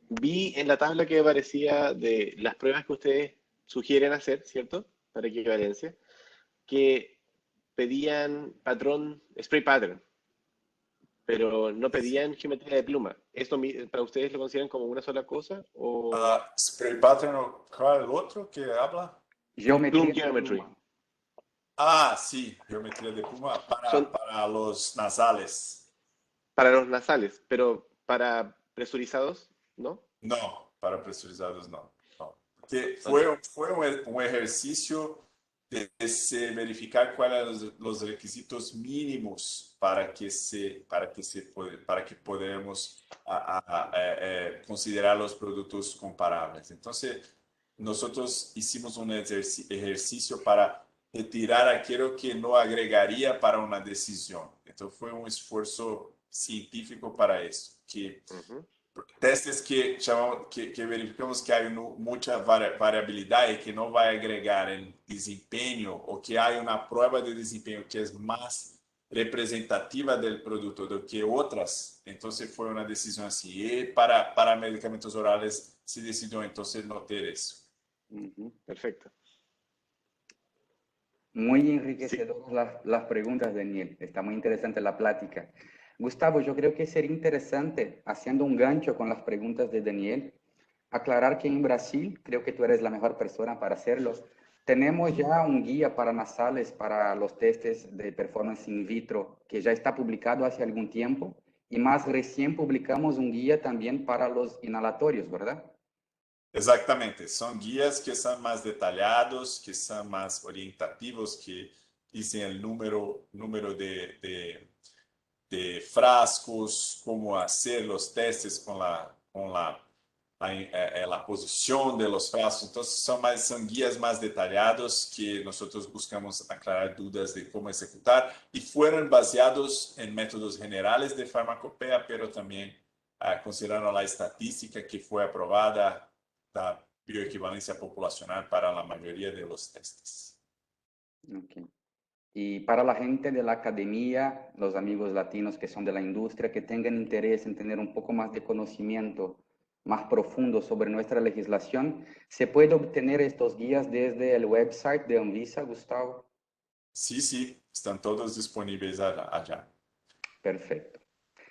Vi en la tabla que aparecía de las pruebas que ustedes sugieren hacer, ¿cierto? Para equivalencia, que pedían patrón, spray pattern, pero no pedían geometría de pluma. ¿Esto para ustedes lo consideran como una sola cosa? ¿O Spray pattern, ¿cuál es el otro que habla? Geometría Plume de Geometry? pluma. Sí, geometría de pluma Son para los nasales. para los nasales, pero para presurizados, ¿no? No, para presurizados no. No. Porque Son- fue un ejercicio de verificar cuáles son los requisitos mínimos para que podamos considerar los productos comparables. Entonces, nosotros hicimos un ejercicio para retirar aquello que no agregaría para una decisión. Entonces, fue un esfuerzo científico para eso, que testes que verificamos que hay mucha variabilidad y que no va a agregar en desempeño, o que hay una prueba de desempeño que es más representativa del producto do que otras. Entonces fue una decisión así. Y para medicamentos orales se decidió entonces no ter eso. Perfecto. Muy Sí. enriquecedoras las preguntas, Daniel. Está muy interesante la plática. Gustavo, yo creo que sería interesante, haciendo un gancho con las preguntas de Daniel, aclarar que en Brasil, creo que tú eres la mejor persona para hacerlo, tenemos ya un guía para nasales para los testes de performance in vitro que ya está publicado hace algún tiempo, y más recién publicamos un guía también para los inhalatorios, ¿verdad? Exactamente, son guías que son más detallados, que son más orientativos, que dicen el número de frascos, cómo hacer los testes la posición de los frascos. Entonces son guías más detallados que nosotros buscamos aclarar dudas de cómo ejecutar, y fueron baseados en métodos generales de farmacopea, pero también considerando la estadística que fue aprobada, la bioequivalencia populacional para la mayoría de los testes. Okay. Y para la gente de la academia, los amigos latinos que son de la industria, que tengan interés en tener un poco más de conocimiento más profundo sobre nuestra legislación, ¿se puede obtener estos guías desde el website de Anvisa, Gustavo? Sí, están todos disponibles allá. Perfecto.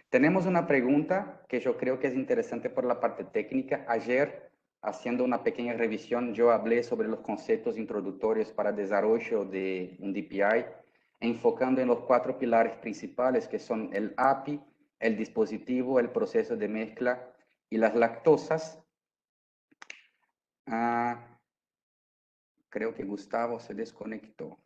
Tenemos una pregunta que yo creo que es interesante por la parte técnica. Ayer, haciendo una pequeña revisión, yo hablé sobre los conceptos introductorios para desarrollo de un DPI, enfocando en los 4 pilares principales, que son el API, el dispositivo, el proceso de mezcla y las lactosas. Creo que Gustavo se desconectó.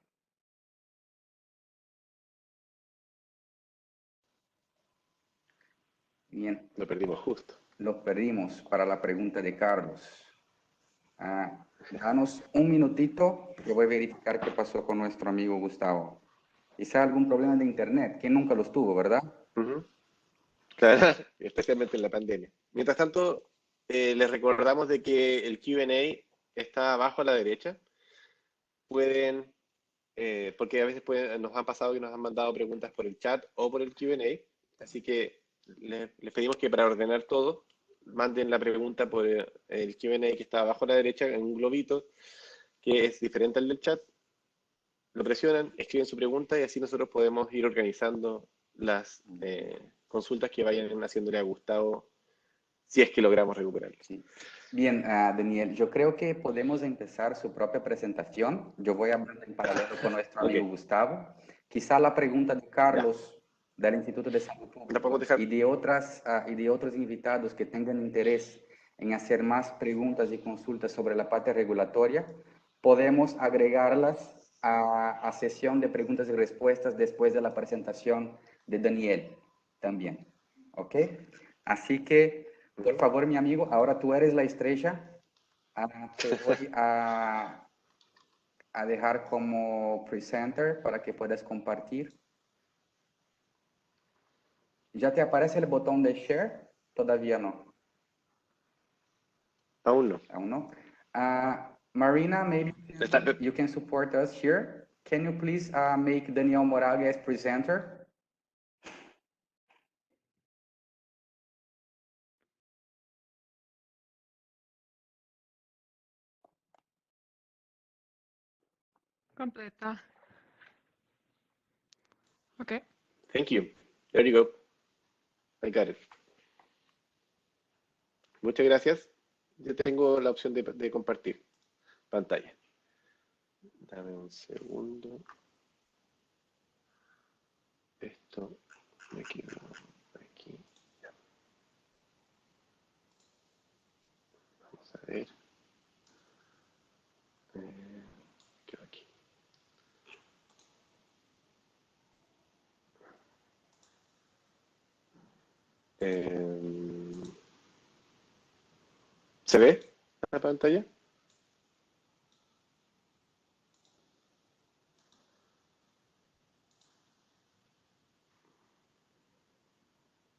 Bien. Lo perdimos justo. Lo perdimos para la pregunta de Carlos. Danos un minutito, yo voy a verificar qué pasó con nuestro amigo Gustavo. Quizá algún problema de internet, que nunca los tuvo, ¿verdad? Claro, especialmente en la pandemia. Mientras tanto, les recordamos de que el Q&A está abajo a la derecha. Pueden, porque a veces nos han pasado que nos han mandado preguntas por el chat o por el Q&A, así que les pedimos que para ordenar todo, manden la pregunta por el Q&A que está abajo a la derecha en un globito que es diferente al del chat. Lo presionan, escriben su pregunta y así nosotros podemos ir organizando las consultas que vayan haciéndole a Gustavo, si es que logramos recuperarlo. Sí. Bien, Daniel, yo creo que podemos empezar su propia presentación. Yo voy hablando en paralelo con nuestro amigo Gustavo. Quizá la pregunta de Carlos del Instituto de Salud Pública y de otros invitados que tengan interés en hacer más preguntas y consultas sobre la parte regulatoria, podemos agregarlas a sesión de preguntas y respuestas después de la presentación de Daniel también. ¿Ok? Así que, por favor, mi amigo, ahora tú eres la estrella. Te voy a dejar como presenter para que puedas compartir. ¿Ya te aparece el botón de share? Todavía no. Aún no. Aún no. Marina, maybe you can support us here. Can you please make Daniel Moraga as presenter? Completa. Okay. Thank you. There you go. I got it. Muchas gracias. Yo tengo la opción de compartir pantalla. Dame un segundo. Esto me equivoco aquí. Vamos a ver. Quedo aquí. ¿Se ve la pantalla?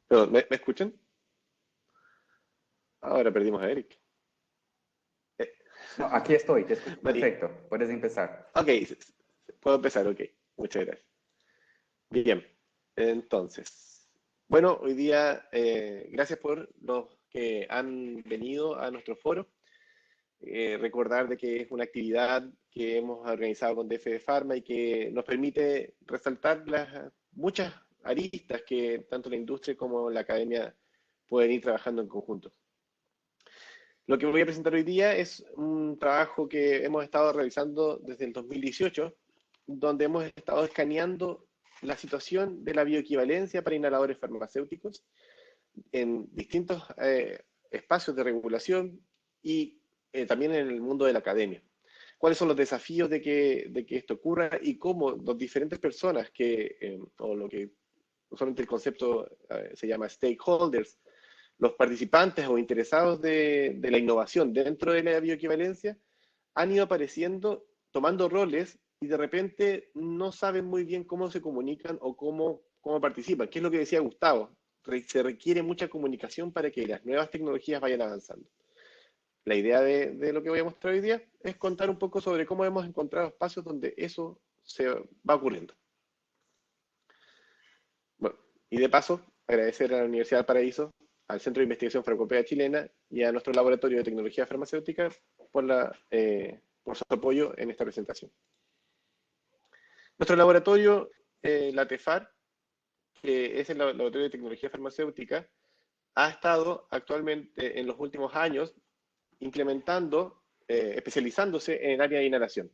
Perdón, ¿me escuchan? Ahora perdimos a Eric. No, aquí estoy, te escucho. Mari. Perfecto, puedes empezar. Ok, puedo empezar, ok. Muchas gracias. Bien, entonces, bueno, hoy día, gracias por los que han venido a nuestro foro. Recordar de que es una actividad que hemos organizado con DF Pharma y que nos permite resaltar las muchas aristas que tanto la industria como la academia pueden ir trabajando en conjunto. Lo que voy a presentar hoy día es un trabajo que hemos estado realizando desde el 2018, donde hemos estado escaneando la situación de la bioequivalencia para inhaladores farmacéuticos en distintos espacios de regulación y también en el mundo de la academia. ¿Cuáles son los desafíos de que esto ocurra y cómo las diferentes personas o lo que usualmente el concepto se llama stakeholders, los participantes o interesados de la innovación dentro de la bioequivalencia han ido apareciendo, tomando roles y de repente no saben muy bien cómo se comunican o cómo participan, que es lo que decía Gustavo. Se requiere mucha comunicación para que las nuevas tecnologías vayan avanzando. La idea de lo que voy a mostrar hoy día es contar un poco sobre cómo hemos encontrado espacios donde eso se va ocurriendo. Bueno, y de paso, agradecer a la Universidad del Paraíso, al Centro de Investigación Farmacopea Chilena y a nuestro Laboratorio de Tecnología Farmacéutica por su apoyo en esta presentación. Nuestro laboratorio, la TEFAR, que es el Laboratorio de Tecnología Farmacéutica, ha estado actualmente en los últimos años implementando, especializándose en el área de inhalación.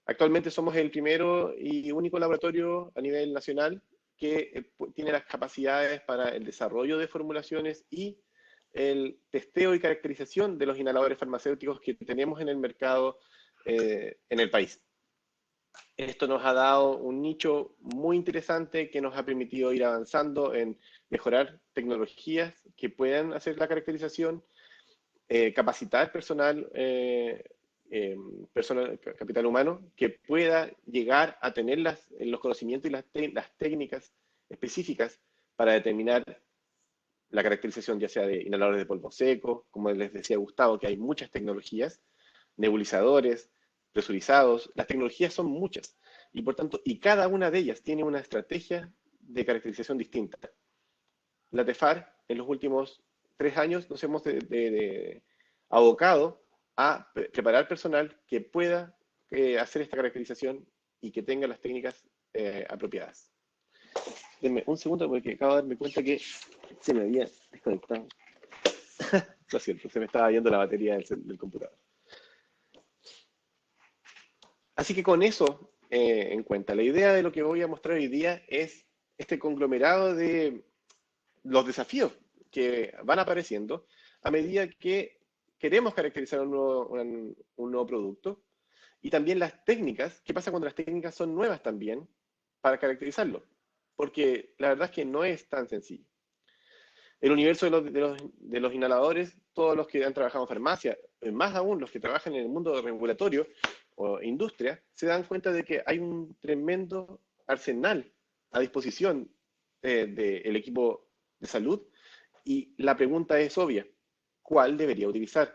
Actualmente somos el primero y único laboratorio a nivel nacional que tiene las capacidades para el desarrollo de formulaciones y el testeo y caracterización de los inhaladores farmacéuticos que tenemos en el mercado en el país. Esto nos ha dado un nicho muy interesante que nos ha permitido ir avanzando en mejorar tecnologías que puedan hacer la caracterización, capacitar personal, capital humano, que pueda llegar a tener los conocimientos y las técnicas específicas para determinar la caracterización, ya sea de inhaladores de polvo seco, como les decía Gustavo, que hay muchas tecnologías, nebulizadores, presurizados, las tecnologías son muchas, y por tanto, y cada una de ellas tiene una estrategia de caracterización distinta. La TEFAR, en los últimos 3 años, nos hemos abocado a preparar personal que pueda hacer esta caracterización y que tenga las técnicas apropiadas. Denme un segundo porque acabo de darme cuenta que se me había desconectado. Lo siento, se me estaba yendo la batería del computador. Así que con eso en cuenta, la idea de lo que voy a mostrar hoy día es este conglomerado de los desafíos que van apareciendo a medida que queremos caracterizar un nuevo producto y también las técnicas, qué pasa cuando las técnicas son nuevas también para caracterizarlo, porque la verdad es que no es tan sencillo. El universo de los inhaladores, todos los que han trabajado en farmacia, más aún los que trabajan en el mundo regulatorio o industria, se dan cuenta de que hay un tremendo arsenal a disposición del equipo de salud y la pregunta es obvia, ¿cuál debería utilizar?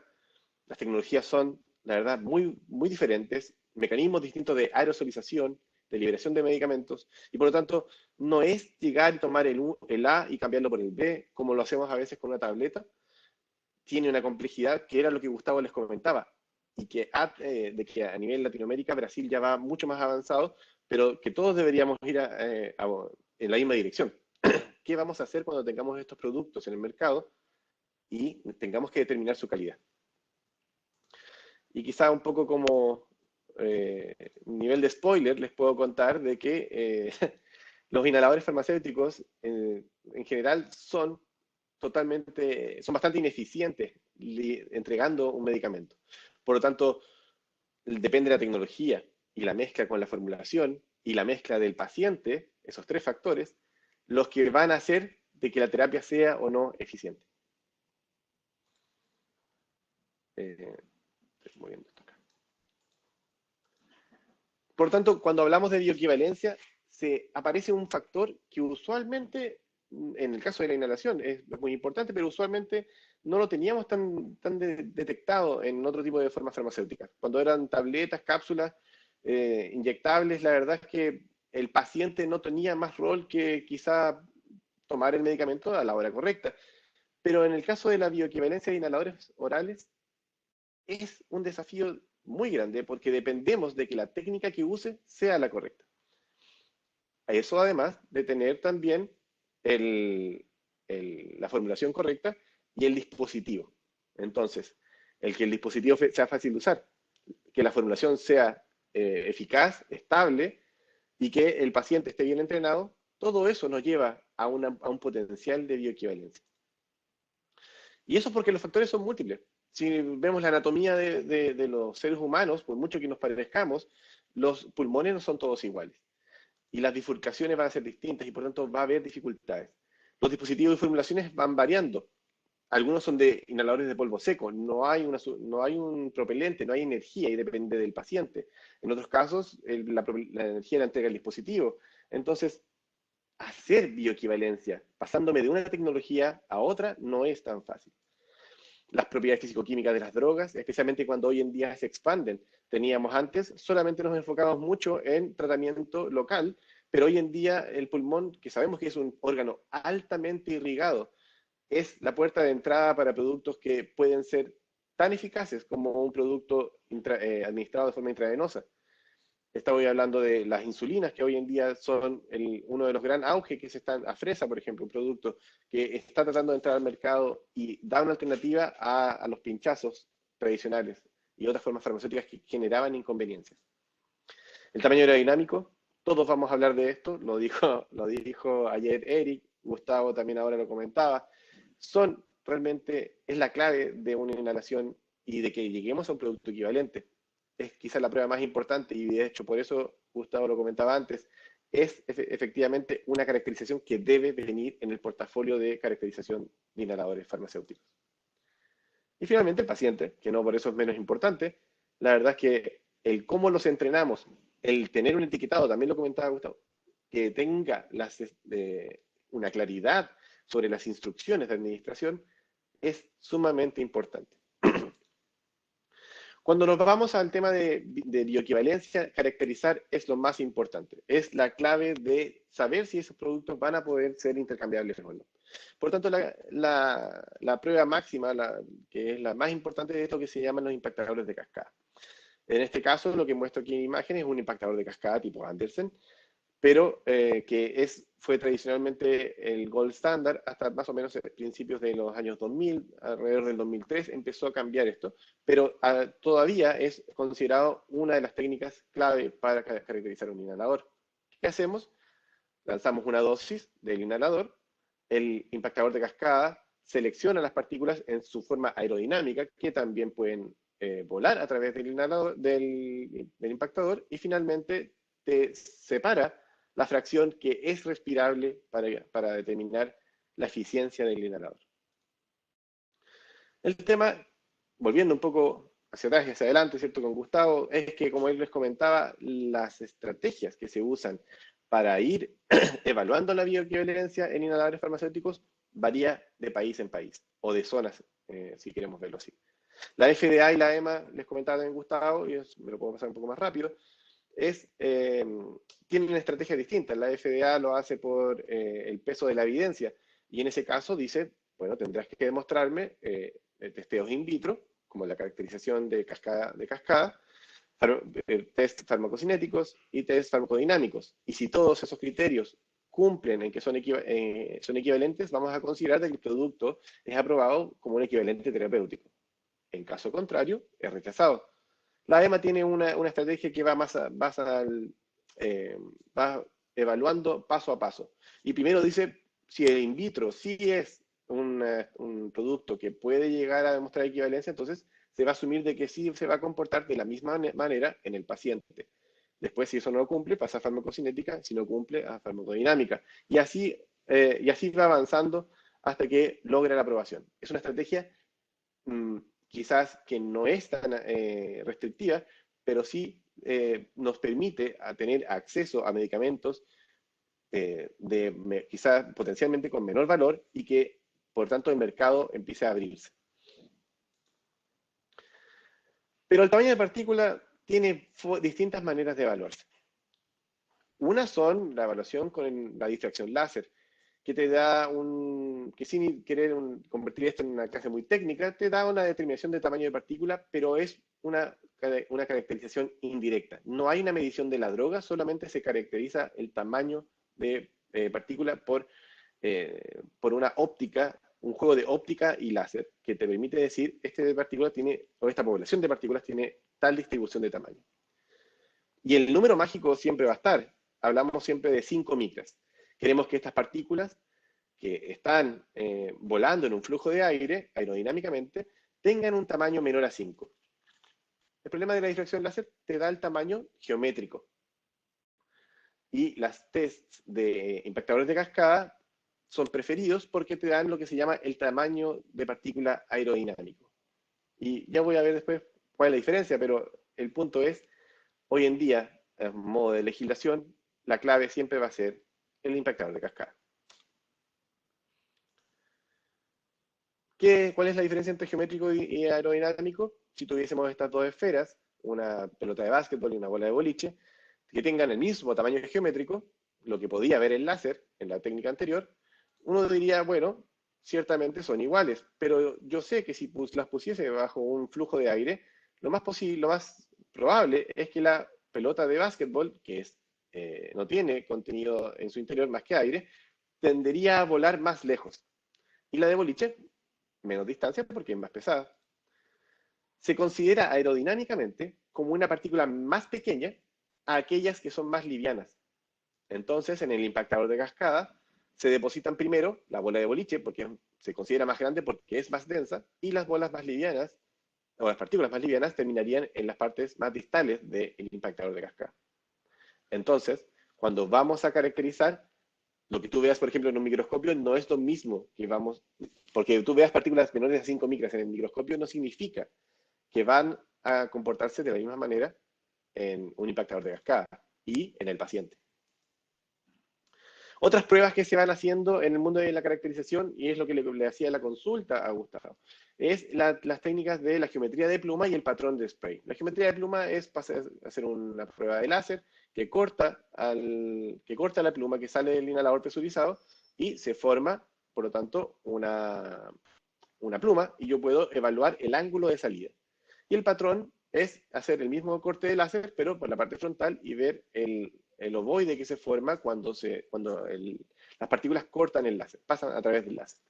Las tecnologías son, la verdad, muy, muy diferentes, mecanismos distintos de aerosolización, de liberación de medicamentos, y por lo tanto no es llegar y tomar el A y cambiarlo por el B, como lo hacemos a veces con una tableta. Tiene una complejidad que era lo que Gustavo les comentaba, y que de que a nivel Latinoamérica, Brasil ya va mucho más avanzado, pero que todos deberíamos ir en la misma dirección. ¿Qué vamos a hacer cuando tengamos estos productos en el mercado y tengamos que determinar su calidad? Y quizá un poco como nivel de spoiler, les puedo contar de que los inhaladores farmacéuticos en general son bastante ineficientes entregando un medicamento. Por lo tanto, depende de la tecnología y la mezcla con la formulación y la mezcla del paciente, esos 3 factores, los que van a hacer de que la terapia sea o no eficiente. Estoy moviendo esto acá. Por tanto, cuando hablamos de bioequivalencia, se aparece un factor que usualmente, en el caso de la inhalación, es muy importante, pero usualmente no lo teníamos tan detectado en otro tipo de formas farmacéuticas. Cuando eran tabletas, cápsulas, inyectables, la verdad es que el paciente no tenía más rol que quizá tomar el medicamento a la hora correcta. Pero en el caso de la bioequivalencia de inhaladores orales, es un desafío muy grande porque dependemos de que la técnica que use sea la correcta. Eso además de tener también la formulación correcta y el dispositivo. Entonces, que el dispositivo sea fácil de usar, que la formulación sea eficaz, estable y que el paciente esté bien entrenado, todo eso nos lleva a un potencial de bioequivalencia. Y eso porque los factores son múltiples. Si vemos la anatomía de los seres humanos, por mucho que nos parezcamos, los pulmones no son todos iguales. Y las bifurcaciones van a ser distintas y por tanto va a haber dificultades. Los dispositivos y formulaciones van variando. Algunos son de inhaladores de polvo seco, no hay un propelente, no hay energía y depende del paciente. En otros casos, la energía la entrega el dispositivo. Entonces, hacer bioequivalencia pasándome de una tecnología a otra no es tan fácil. Las propiedades físico-químicas de las drogas, especialmente cuando hoy en día se expanden. Teníamos antes, solamente nos enfocábamos mucho en tratamiento local, pero hoy en día el pulmón, que sabemos que es un órgano altamente irrigado, es la puerta de entrada para productos que pueden ser tan eficaces como un producto administrado de forma intravenosa. Estamos hablando de las insulinas, que hoy en día son uno de los gran auges que se están, Afresa, por ejemplo, un producto que está tratando de entrar al mercado y da una alternativa a los pinchazos tradicionales y otras formas farmacéuticas que generaban inconveniencias. El tamaño aerodinámico, todos vamos a hablar de esto, lo dijo ayer Eric, Gustavo también ahora lo comentaba, es la clave de una inhalación y de que lleguemos a un producto equivalente. Es quizás la prueba más importante y de hecho por eso Gustavo lo comentaba antes, es efectivamente una caracterización que debe venir en el portafolio de caracterización de inhaladores farmacéuticos. Y finalmente el paciente, que no por eso es menos importante, la verdad es que el cómo los entrenamos, el tener un etiquetado, también lo comentaba Gustavo, que tenga una claridad sobre las instrucciones de administración es sumamente importante. Cuando nos vamos al tema de bioequivalencia, caracterizar es lo más importante. Es la clave de saber si esos productos van a poder ser intercambiables o no. Por tanto, la prueba máxima, que es la más importante de esto, que se llaman los impactadores de cascada. En este caso, lo que muestro aquí en imagen es un impactador de cascada tipo Andersen, pero que fue tradicionalmente el gold standard hasta más o menos principios de los años 2000, alrededor del 2003 empezó a cambiar esto, pero todavía es considerado una de las técnicas clave para caracterizar un inhalador. ¿Qué hacemos? Lanzamos una dosis del inhalador, el impactador de cascada selecciona las partículas en su forma aerodinámica, que también pueden volar a través del inhalador, del impactador, y finalmente te separa la fracción que es respirable para determinar la eficiencia del inhalador. El tema, volviendo un poco hacia atrás y hacia adelante, ¿cierto? Con Gustavo, es que, como él les comentaba, las estrategias que se usan para ir evaluando la bioequivalencia en inhaladores farmacéuticos varía de país en país, o de zonas, si queremos verlo así. La FDA y la EMA, les comentaba también Gustavo, y me lo puedo pasar un poco más rápido, tienen estrategias distintas. La FDA lo hace por el peso de la evidencia, y en ese caso dice, bueno, tendrás que demostrarme testeos in vitro, como la caracterización de cascada, test farmacocinéticos y test farmacodinámicos. Y si todos esos criterios cumplen en que son equivalentes, vamos a considerar que el producto es aprobado como un equivalente terapéutico. En caso contrario, es rechazado. La EMA tiene una estrategia que va va evaluando paso a paso. Y primero dice si el in vitro sí es un producto que puede llegar a demostrar equivalencia, entonces se va a asumir de que sí se va a comportar de la misma manera en el paciente. Después, si eso no lo cumple, pasa a farmacocinética, si no cumple, a farmacodinámica. Y así y así va avanzando hasta que logra la aprobación. Es una estrategia quizás que no es tan restrictiva, pero sí nos permite tener acceso a medicamentos quizás potencialmente con menor valor y que, por tanto, el mercado empiece a abrirse. Pero el tamaño de partícula tiene distintas maneras de evaluarse. Una son la evaluación con la difracción láser, que te da que sin querer convertir esto en una clase muy técnica, te da una determinación de tamaño de partícula, pero es una caracterización indirecta. No hay una medición de la droga, solamente se caracteriza el tamaño de partícula por una óptica, un juego de óptica y láser, que te permite decir, esta población de partículas tiene tal distribución de tamaño. Y el número mágico siempre va a estar. Hablamos siempre de 5 micras. Queremos que estas partículas que están volando en un flujo de aire, aerodinámicamente, tengan un tamaño menor a 5. El problema de la difracción láser te da el tamaño geométrico. Y las tests de impactadores de cascada son preferidos porque te dan lo que se llama el tamaño de partícula aerodinámico. Y ya voy a ver después cuál es la diferencia, pero el punto es, hoy en día, en modo de legislación, la clave siempre va a ser el impactador de cascada. ¿Cuál es la diferencia entre geométrico y aerodinámico? Si tuviésemos estas dos esferas, una pelota de básquetbol y una bola de boliche, que tengan el mismo tamaño geométrico, lo que podía ver el láser en la técnica anterior, uno diría, bueno, ciertamente son iguales, pero yo sé que si las pusiese bajo un flujo de aire, lo más probable es que la pelota de básquetbol, que no tiene contenido en su interior más que aire, tendería a volar más lejos. Y la de boliche, menos distancia porque es más pesada. Se considera aerodinámicamente como una partícula más pequeña a aquellas que son más livianas. Entonces, en el impactador de cascada, se depositan primero la bola de boliche, porque se considera más grande porque es más densa, y las bolas más livianas, o las partículas más livianas, terminarían en las partes más distales del impactador de cascada. Entonces, cuando vamos a caracterizar, lo que tú veas, por ejemplo, en un microscopio no es lo mismo que porque tú veas partículas menores de 5 micras en el microscopio no significa que van a comportarse de la misma manera en un impactador de cascada y en el paciente. Otras pruebas que se van haciendo en el mundo de la caracterización, y es lo que le hacía la consulta a Gustavo, es las técnicas de la geometría de pluma y el patrón de spray. La geometría de pluma es hacer una prueba de láser que corta la pluma que sale del inhalador presurizado y se forma, por lo tanto, una pluma, y yo puedo evaluar el ángulo de salida. Y el patrón es hacer el mismo corte de láser, pero por la parte frontal y ver el ovoide que se forma cuando las partículas cortan el láser, pasan a través del láser.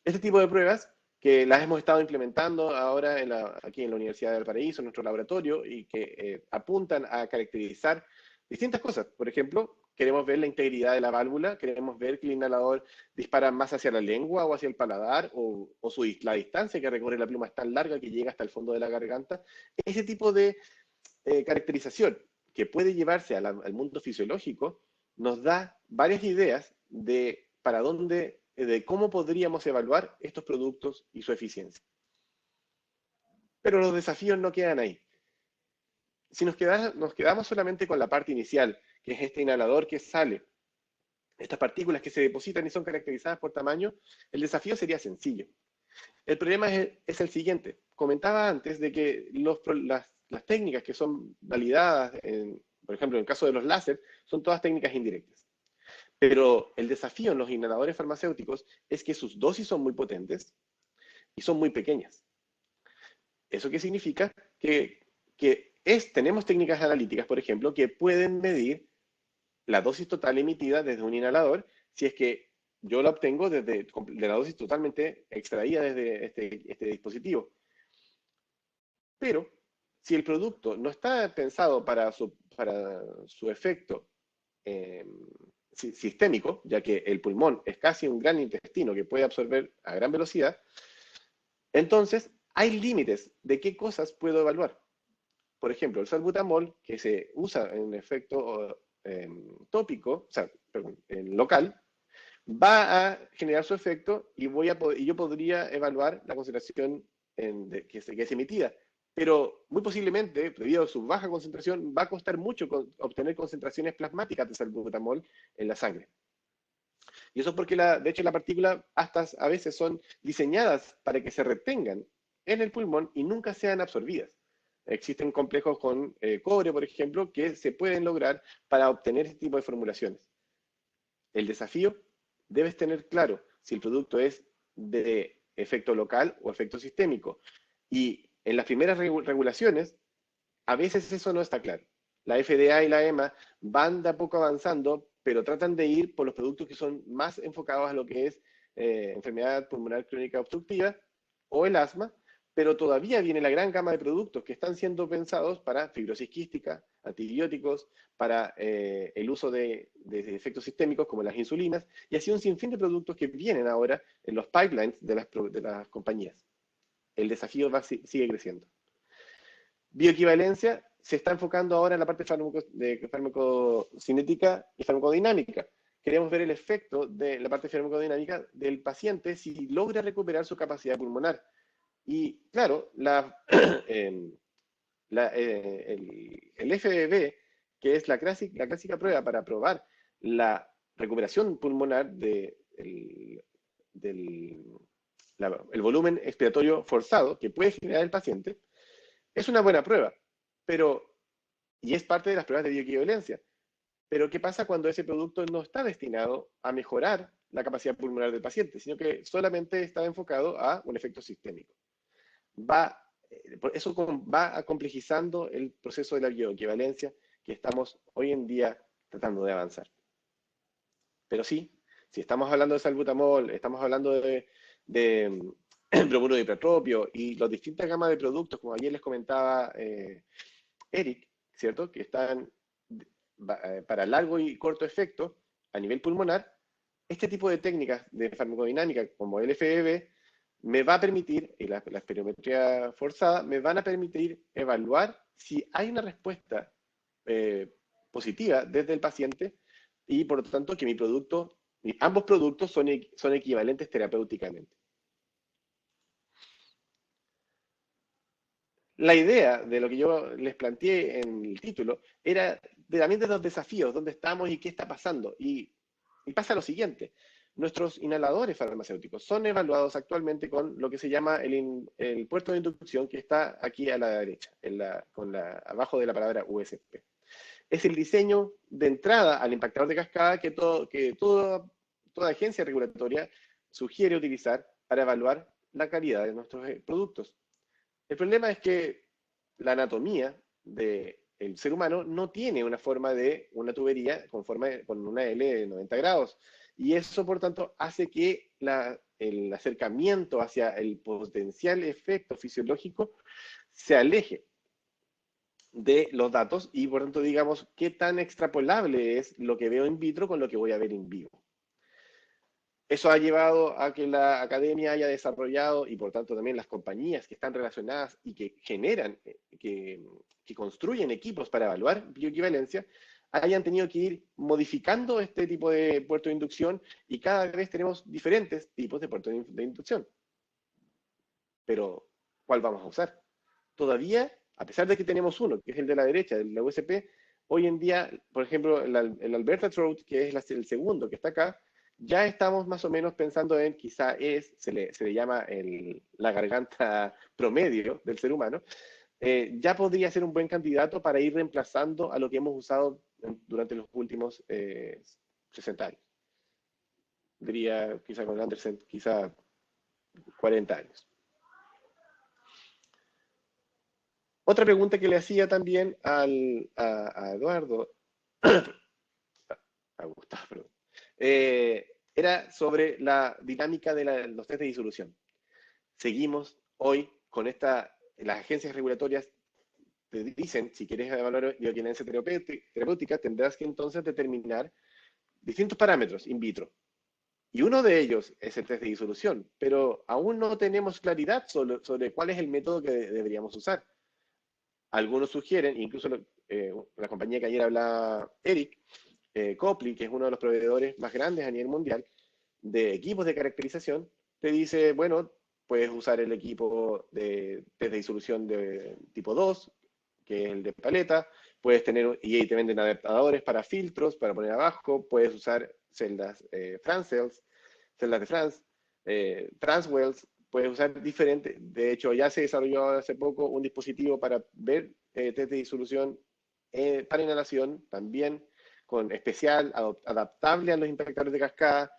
Este tipo de pruebas, que las hemos estado implementando ahora aquí en la Universidad de Valparaíso, en nuestro laboratorio, y que apuntan a caracterizar distintas cosas. Por ejemplo, queremos ver la integridad de la válvula, queremos ver que el inhalador dispara más hacia la lengua o hacia el paladar, o la distancia que recorre la pluma es tan larga que llega hasta el fondo de la garganta. Ese tipo de caracterización que puede llevarse al mundo fisiológico nos da varias ideas de cómo podríamos evaluar estos productos y su eficiencia. Pero los desafíos no quedan ahí. Si nos quedamos solamente con la parte inicial, que es este inhalador que sale, estas partículas que se depositan y son caracterizadas por tamaño, el desafío sería sencillo. El problema es el siguiente. Comentaba antes de que las técnicas que son validadas, por ejemplo, en el caso de los láser, son todas técnicas indirectas. Pero el desafío en los inhaladores farmacéuticos es que sus dosis son muy potentes y son muy pequeñas. ¿Eso qué significa? Tenemos técnicas analíticas, por ejemplo, que pueden medir la dosis total emitida desde un inhalador, si es que yo la obtengo de la dosis totalmente extraída desde este dispositivo. Pero, si el producto no está pensado para su efecto sistémico, ya que el pulmón es casi un gran intestino que puede absorber a gran velocidad, entonces hay límites de qué cosas puedo evaluar. Por ejemplo, el salbutamol, que se usa en efecto tópico, o sea, perdón, en local, va a generar su efecto y yo podría evaluar la concentración que es emitida. Pero muy posiblemente, debido a su baja concentración, va a costar mucho obtener concentraciones plasmáticas de salbutamol en la sangre. Y eso es porque, de hecho, las partículas hasta a veces son diseñadas para que se retengan en el pulmón y nunca sean absorbidas. Existen complejos con cobre, por ejemplo, que se pueden lograr para obtener este tipo de formulaciones. El desafío, debes tener claro si el producto es de efecto local o efecto sistémico. Y en las primeras regulaciones, a veces eso no está claro. La FDA y la EMA van de a poco avanzando, pero tratan de ir por los productos que son más enfocados a lo que es enfermedad pulmonar crónica obstructiva o el asma, pero todavía viene la gran gama de productos que están siendo pensados para fibrosis quística, antibióticos, para el uso de efectos sistémicos como las insulinas, y así un sinfín de productos que vienen ahora en los pipelines de las compañías. El desafío sigue creciendo. Bioequivalencia se está enfocando ahora en la parte de farmacocinética y farmacodinámica. Queremos ver el efecto de la parte farmacodinámica del paciente si logra recuperar su capacidad pulmonar. Y claro, el FEV, que es la clásica prueba para probar la recuperación pulmonar el volumen expiratorio forzado que puede generar el paciente, es una buena prueba, y es parte de las pruebas de bioequivalencia. Pero ¿qué pasa cuando ese producto no está destinado a mejorar la capacidad pulmonar del paciente, sino que solamente está enfocado a un efecto sistémico? Eso va complejizando el proceso de la bioequivalencia que estamos hoy en día tratando de avanzar. Pero sí, si estamos hablando de salbutamol, estamos hablando de bromuro de hipertropio y las distintas gamas de productos, como ayer les comentaba Eric, ¿cierto? Que están para largo y corto efecto a nivel pulmonar. Este tipo de técnicas de farmacodinámica como el FEV me va a permitir, y la espirometría forzada, me van a permitir evaluar si hay una respuesta positiva desde el paciente y por lo tanto que ambos productos son equivalentes terapéuticamente. La idea de lo que yo les planteé en el título era también de los desafíos, dónde estamos y qué está pasando. Y pasa lo siguiente, nuestros inhaladores farmacéuticos son evaluados actualmente con lo que se llama el puerto de inducción, que está aquí a la derecha, abajo de la palabra USP. Es el diseño de entrada al impactador de cascada que toda agencia regulatoria sugiere utilizar para evaluar la calidad de nuestros productos. El problema es que la anatomía del ser humano no tiene una forma de una tubería con una L de 90 grados. Y eso, por tanto, hace que el acercamiento hacia el potencial efecto fisiológico se aleje de los datos y, por tanto, digamos, qué tan extrapolable es lo que veo in vitro con lo que voy a ver in vivo. Eso ha llevado a que la academia haya desarrollado, y por tanto también las compañías que están relacionadas y que generan, que construyen equipos para evaluar bioequivalencia, hayan tenido que ir modificando este tipo de puerto de inducción y cada vez tenemos diferentes tipos de puertos de inducción. Pero, ¿cuál vamos a usar? Todavía, a pesar de que tenemos uno, que es el de la derecha, de la USP, hoy en día, por ejemplo, el Alberta Throat, que es el segundo que está acá, ya estamos más o menos pensando en, quizá se le llama la garganta promedio del ser humano, ya podría ser un buen candidato para ir reemplazando a lo que hemos usado durante los últimos 60 años. Diría, quizá con Andersen, quizá 40 años. Otra pregunta que le hacía también a Eduardo, a Gustavo, perdón, era sobre la dinámica de los test de disolución. Seguimos hoy con las agencias regulatorias te dicen, si quieres evaluar bioequivalencia terapéutica, tendrás que entonces determinar distintos parámetros in vitro. Y uno de ellos es el test de disolución, pero aún no tenemos claridad sobre cuál es el método que deberíamos usar. Algunos sugieren, incluso la compañía que ayer hablaba Eric, Copley, que es uno de los proveedores más grandes a nivel mundial, de equipos de caracterización, te dice, bueno, puedes usar el equipo de test de disolución de tipo 2, que es el de paleta, puedes tener, y ahí te venden adaptadores para filtros, para poner abajo, puedes usar celdas Francells, celdas de France, Transwells, puedes usar diferentes, de hecho ya se desarrolló hace poco un dispositivo para ver test de disolución para inhalación, también con especial, adaptable a los impactadores de cascada.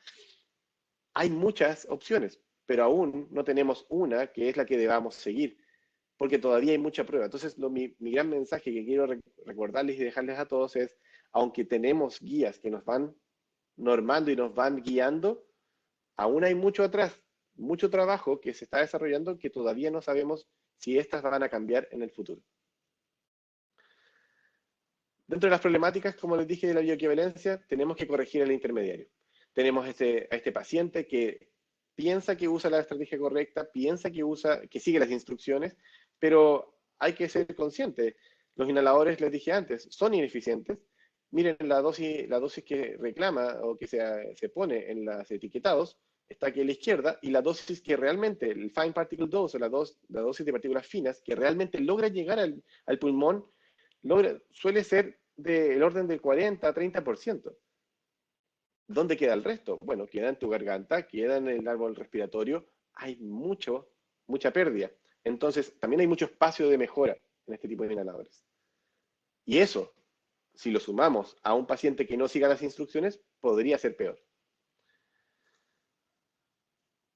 Hay muchas opciones, pero aún no tenemos una que es la que debamos seguir, porque todavía hay mucha prueba. Entonces, mi gran mensaje que quiero recordarles y dejarles a todos es, aunque tenemos guías que nos van normando y nos van guiando, aún hay mucho atrás, mucho trabajo que se está desarrollando que todavía no sabemos si estas van a cambiar en el futuro. Dentro de las problemáticas, como les dije, de la bioequivalencia, tenemos que corregir el intermediario. Tenemos a este paciente que piensa que usa la estrategia correcta, piensa que sigue las instrucciones, pero hay que ser consciente. Los inhaladores, les dije antes, son ineficientes. Miren la dosis que reclama o que se pone en los etiquetados, está aquí a la izquierda, y la dosis que realmente, el fine particle dose, o la dosis de partículas finas, que realmente logra llegar al pulmón, suele ser del orden del 40-30%. ¿Dónde queda el resto? Bueno, queda en tu garganta, queda en el árbol respiratorio, hay mucha pérdida. Entonces, también hay mucho espacio de mejora en este tipo de inhaladores. Y eso, si lo sumamos a un paciente que no siga las instrucciones, podría ser peor.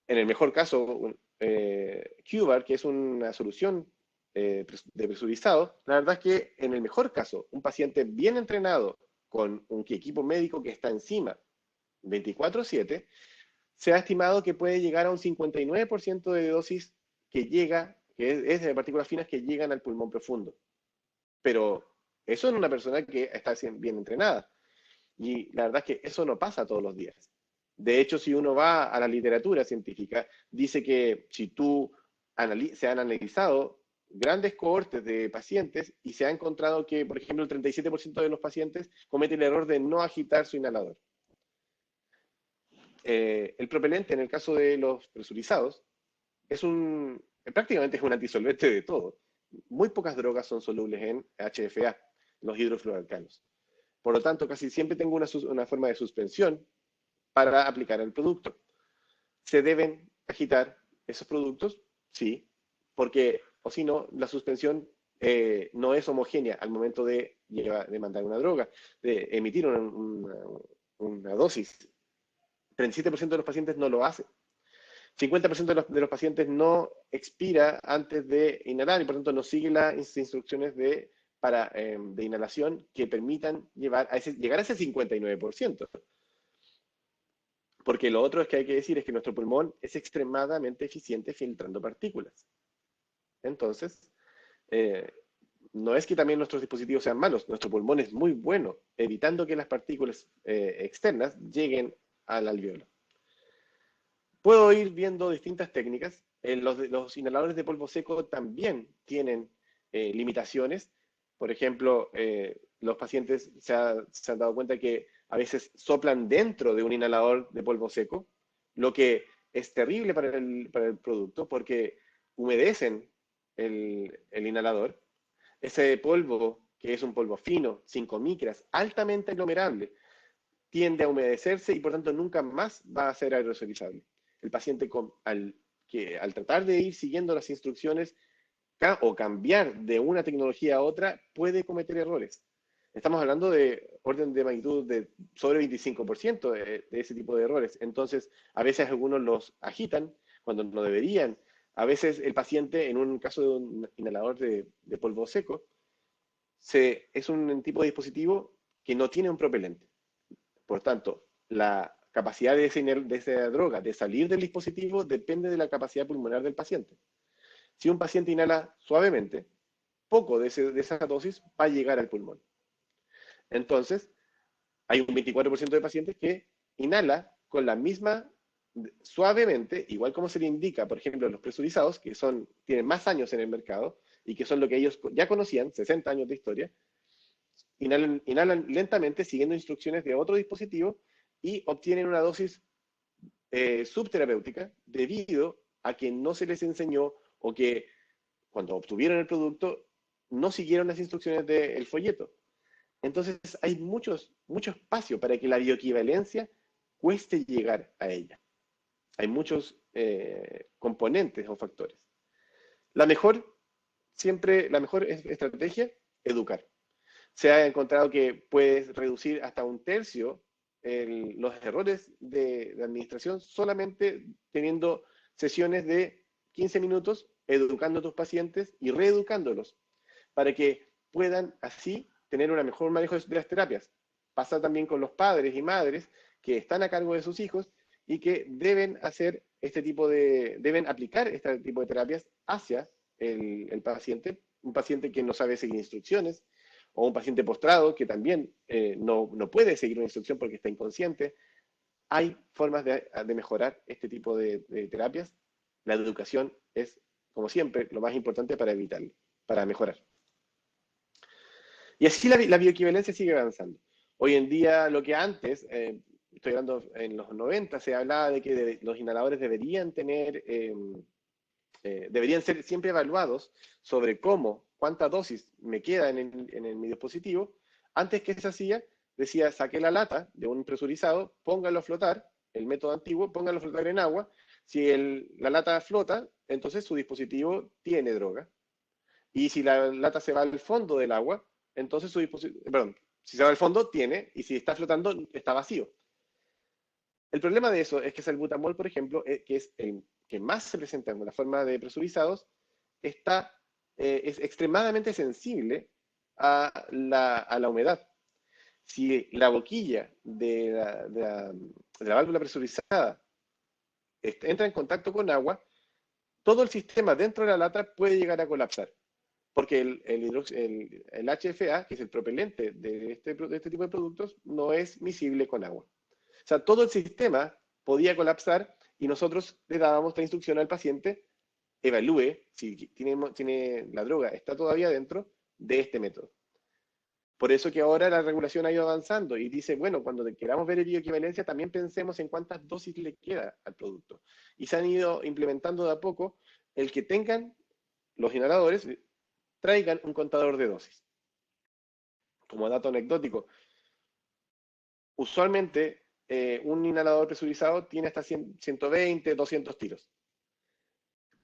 En el mejor caso, QVAR, que es una solución de presurizado, la verdad es que en el mejor caso, un paciente bien entrenado con un equipo médico que está encima 24/7, se ha estimado que puede llegar a un 59% de dosis que es de partículas finas que llegan al pulmón profundo. Pero eso en una persona que está bien entrenada. Y la verdad es que eso no pasa todos los días. De hecho, si uno va a la literatura científica, dice que si se han analizado grandes cohortes de pacientes y se ha encontrado que, por ejemplo, el 37% de los pacientes cometen el error de no agitar su inhalador. El propelente, en el caso de los presurizados, prácticamente es un antisolvente de todo. Muy pocas drogas son solubles en HFA, los hidrofluoroalcanos. Por lo tanto, casi siempre tengo una forma de suspensión para aplicar el producto. ¿Se deben agitar esos productos? Sí, porque, o si no, la suspensión no es homogénea al momento de mandar una droga, de emitir una dosis. 37% de los pacientes no lo hace. 50% de los pacientes no expira antes de inhalar y por tanto no sigue las instrucciones de inhalación que permitan llegar a ese 59%. Porque lo otro es que hay que decir es que nuestro pulmón es extremadamente eficiente filtrando partículas. Entonces, no es que también nuestros dispositivos sean malos, nuestro pulmón es muy bueno, evitando que las partículas externas lleguen al alveolo. Puedo ir viendo distintas técnicas. Los inhaladores de polvo seco también tienen limitaciones. Por ejemplo, los pacientes se han dado cuenta que a veces soplan dentro de un inhalador de polvo seco, lo que es terrible para el producto porque humedecen el inhalador. Ese polvo, que es un polvo fino, 5 micras, altamente aglomerable, tiende a humedecerse y por tanto nunca más va a ser aerosolizable. El paciente al tratar de ir siguiendo las instrucciones o cambiar de una tecnología a otra, puede cometer errores. Estamos hablando de orden de magnitud de sobre 25% de ese tipo de errores. Entonces, a veces algunos los agitan cuando no deberían. A veces el paciente, en un caso de un inhalador de polvo seco, es un tipo de dispositivo que no tiene un propelente. Por tanto, la capacidad de esa droga de salir del dispositivo depende de la capacidad pulmonar del paciente. Si un paciente inhala suavemente, poco de esa dosis va a llegar al pulmón. Entonces, hay un 24% de pacientes que inhala con la misma, suavemente, igual como se le indica, por ejemplo, los presurizados, que tienen más años en el mercado y que son lo que ellos ya conocían, 60 años de historia, inhalan lentamente siguiendo instrucciones de otro dispositivo y obtienen una dosis subterapéutica debido a que no se les enseñó o que cuando obtuvieron el producto no siguieron las instrucciones del folleto. Entonces hay mucho espacio para que la bioequivalencia cueste llegar a ella. Hay muchos componentes o factores. La mejor estrategia, educar. Se ha encontrado que puedes reducir hasta un tercio los errores de administración solamente teniendo sesiones de 15 minutos educando a tus pacientes y reeducándolos para que puedan así tener un mejor manejo de las terapias. Pasa también con los padres y madres que están a cargo de sus hijos y que deben aplicar este tipo de terapias hacia el paciente, un paciente que no sabe seguir instrucciones, o un paciente postrado que también no puede seguir una instrucción porque está inconsciente. Hay formas de mejorar este tipo de terapias. La educación es, como siempre, lo más importante para evitarlo, para mejorar. Y así la bioequivalencia sigue avanzando. Hoy en día, lo que antes, estoy hablando en los 90, se hablaba de que los inhaladores deberían ser siempre evaluados sobre cuánta dosis me queda en mi dispositivo. Antes que se hacía, decía, saque la lata de un presurizado, póngalo a flotar, el método antiguo, póngalo a flotar en agua. Si la lata flota, entonces su dispositivo tiene droga. Y si la lata se va al fondo del agua, entonces si se va al fondo, tiene, y si está flotando, está vacío. El problema de eso es que salbutamol, por ejemplo, que es el que más se presenta en la forma de presurizados, es extremadamente sensible a la humedad. Si la boquilla de la válvula presurizada entra en contacto con agua, todo el sistema dentro de la lata puede llegar a colapsar, porque el HFA, que es el propelente de este tipo de productos, no es miscible con agua. O sea, todo el sistema podía colapsar y nosotros le dábamos la instrucción al paciente, evalúe si tiene la droga, está todavía dentro de este método. Por eso que ahora la regulación ha ido avanzando y dice, bueno, cuando queramos ver bioequivalencia, también pensemos en cuántas dosis le queda al producto. Y se han ido implementando de a poco el que tengan los inhaladores, traigan un contador de dosis. Como dato anecdótico, usualmente un inhalador presurizado tiene hasta 120, 200 tiros.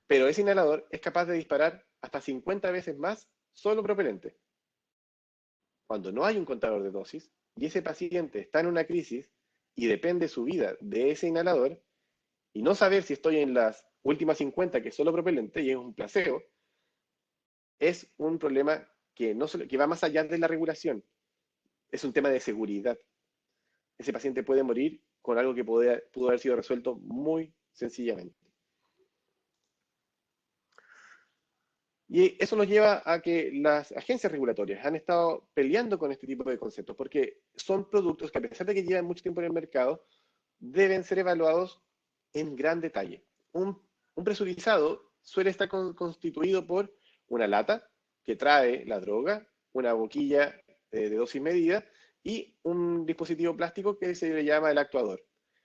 Pero ese inhalador es capaz de disparar hasta 50 veces más solo propelente. Cuando no hay un contador de dosis y ese paciente está en una crisis y depende su vida de ese inhalador, y no saber si estoy en las últimas 50, que es solo propelente y es un placebo, es un problema que va más allá de la regulación. Es un tema de seguridad. Ese paciente puede morir con algo que pudo haber sido resuelto muy sencillamente. Y eso nos lleva a que las agencias regulatorias han estado peleando con este tipo de conceptos, porque son productos que, a pesar de que llevan mucho tiempo en el mercado, deben ser evaluados en gran detalle. Un presurizado suele estar constituido por una lata que trae la droga, una boquilla de dosis medida y un dispositivo plástico que se le llama el actuador.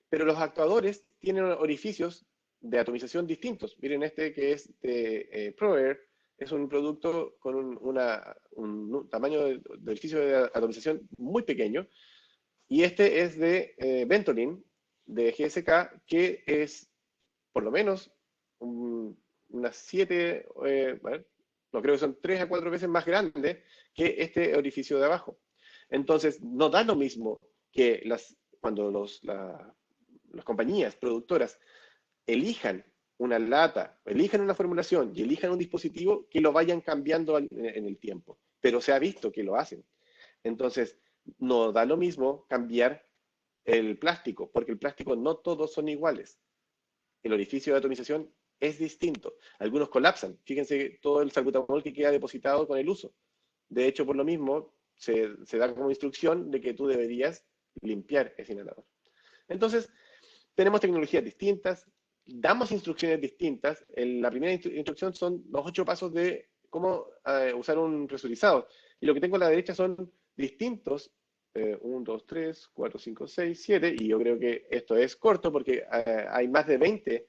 Pero los actuadores tienen orificios de atomización distintos. Miren este que es de ProAir, es un producto con un tamaño de orificio de atomización muy pequeño, y este es de Ventolin, de GSK, que es por lo menos unas 7, no creo que son 3 a 4 veces más grande que este orificio de abajo. Entonces, no da lo mismo que cuando las compañías productoras elijan una lata, elijan una formulación y elijan un dispositivo, que lo vayan cambiando en el tiempo. Pero se ha visto que lo hacen. Entonces, no da lo mismo cambiar el plástico, porque el plástico no todos son iguales. El orificio de atomización es distinto. Algunos colapsan. Fíjense todo el salbutamol que queda depositado con el uso. De hecho, por lo mismo, se da como instrucción de que tú deberías limpiar ese inhalador. Entonces, tenemos tecnologías distintas, damos instrucciones distintas. La primera instrucción son los 8 pasos de cómo usar un presurizado. Y lo que tengo a la derecha son distintos 1, 2, 3, 4, 5, 6, 7, y yo creo que esto es corto porque hay más de 20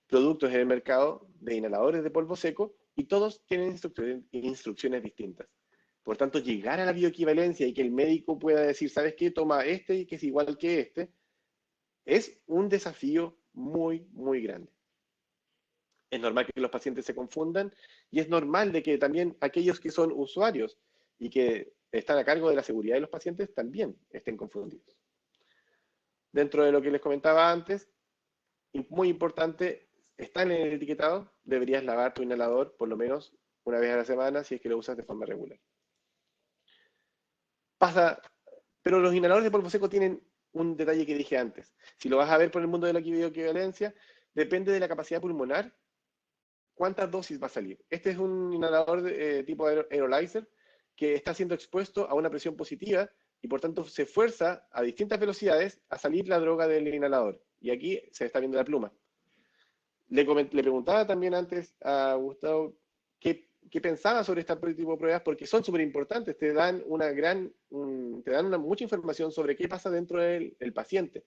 productos en el mercado de inhaladores de polvo seco y todos tienen instrucciones distintas. Por tanto, llegar a la bioequivalencia y que el médico pueda decir, ¿sabes qué? Toma este y que es igual que este, es un desafío muy, muy grande. Es normal que los pacientes se confundan y es normal de que también aquellos que son usuarios y que están a cargo de la seguridad de los pacientes también estén confundidos. Dentro de lo que les comentaba antes, muy importante, está en el etiquetado, deberías lavar tu inhalador por lo menos una vez a la semana si es que lo usas de forma regular. Pero los inhaladores de polvo seco tienen un detalle que dije antes. Si lo vas a ver por el mundo de la bioequivalencia, depende de la capacidad pulmonar, cuántas dosis va a salir. Este es un inhalador de tipo aerolizer que está siendo expuesto a una presión positiva y por tanto se fuerza a distintas velocidades a salir la droga del inhalador. Y aquí se está viendo la pluma. Le preguntaba también antes a Gustavo qué pensaba sobre este tipo de pruebas, porque son súper importantes, te dan mucha información sobre qué pasa dentro del paciente.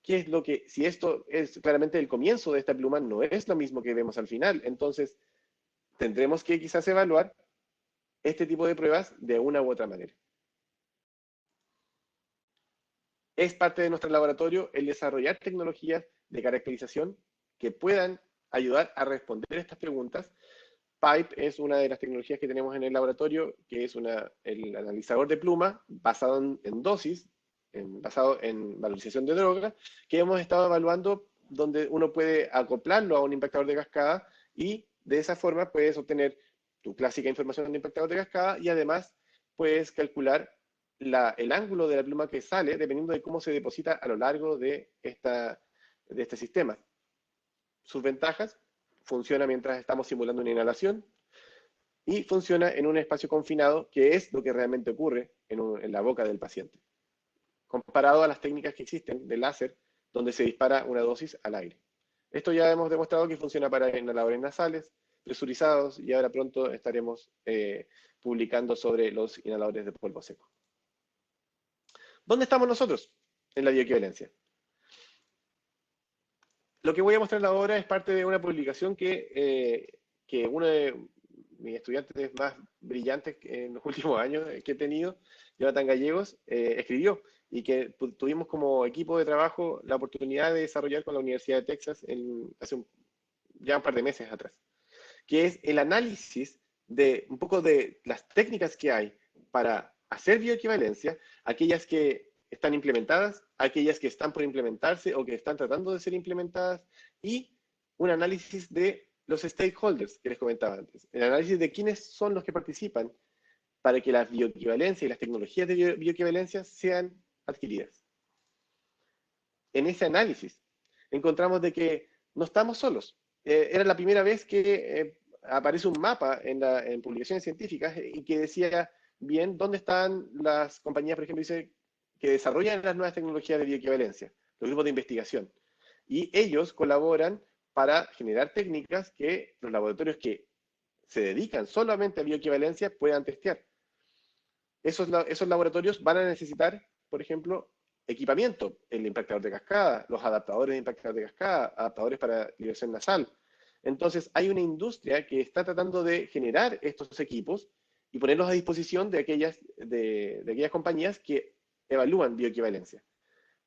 ¿Qué es lo que, si esto es claramente el comienzo de esta pluma, no es lo mismo que vemos al final? Entonces, tendremos que quizás evaluar este tipo de pruebas de una u otra manera. Es parte de nuestro laboratorio el desarrollar tecnologías de caracterización que puedan ayudar a responder estas preguntas. Pipe es una de las tecnologías que tenemos en el laboratorio, que es el analizador de pluma basado en dosis, basado en valorización de droga, que hemos estado evaluando donde uno puede acoplarlo a un impactador de cascada y de esa forma puedes obtener tu clásica información de impactador de cascada y además puedes calcular el ángulo de la pluma que sale dependiendo de cómo se deposita a lo largo de este sistema. Sus ventajas: funciona mientras estamos simulando una inhalación y funciona en un espacio confinado, que es lo que realmente ocurre en la boca del paciente, comparado a las técnicas que existen de láser, donde se dispara una dosis al aire. Esto ya hemos demostrado que funciona para inhaladores nasales, presurizados, y ahora pronto estaremos publicando sobre los inhaladores de polvo seco. ¿Dónde estamos nosotros en la bioequivalencia? Lo que voy a mostrar ahora es parte de una publicación que uno de mis estudiantes más brillantes en los últimos años que he tenido, Jonathan Gallegos, escribió, y que tuvimos como equipo de trabajo la oportunidad de desarrollar con la Universidad de Texas hace ya un par de meses atrás, que es el análisis de un poco de las técnicas que hay para hacer bioequivalencia, aquellas que están implementadas, aquellas que están por implementarse o que están tratando de ser implementadas, y un análisis de los stakeholders que les comentaba antes, el análisis de quiénes son los que participan para que las bioequivalencias y las tecnologías de bioequivalencia sean adquiridas. En ese análisis encontramos de que no estamos solos. Era la primera vez que aparece un mapa en publicaciones científicas y que decía bien dónde están las compañías, por ejemplo, dice que desarrollan las nuevas tecnologías de bioequivalencia, los grupos de investigación. Y ellos colaboran para generar técnicas que los laboratorios que se dedican solamente a bioequivalencia puedan testear. Esos laboratorios van a necesitar, por ejemplo, equipamiento, el impactador de cascada, los adaptadores de impactador de cascada, adaptadores para liberación nasal. Entonces, hay una industria que está tratando de generar estos equipos y ponerlos a disposición de aquellas compañías que evalúan bioequivalencia.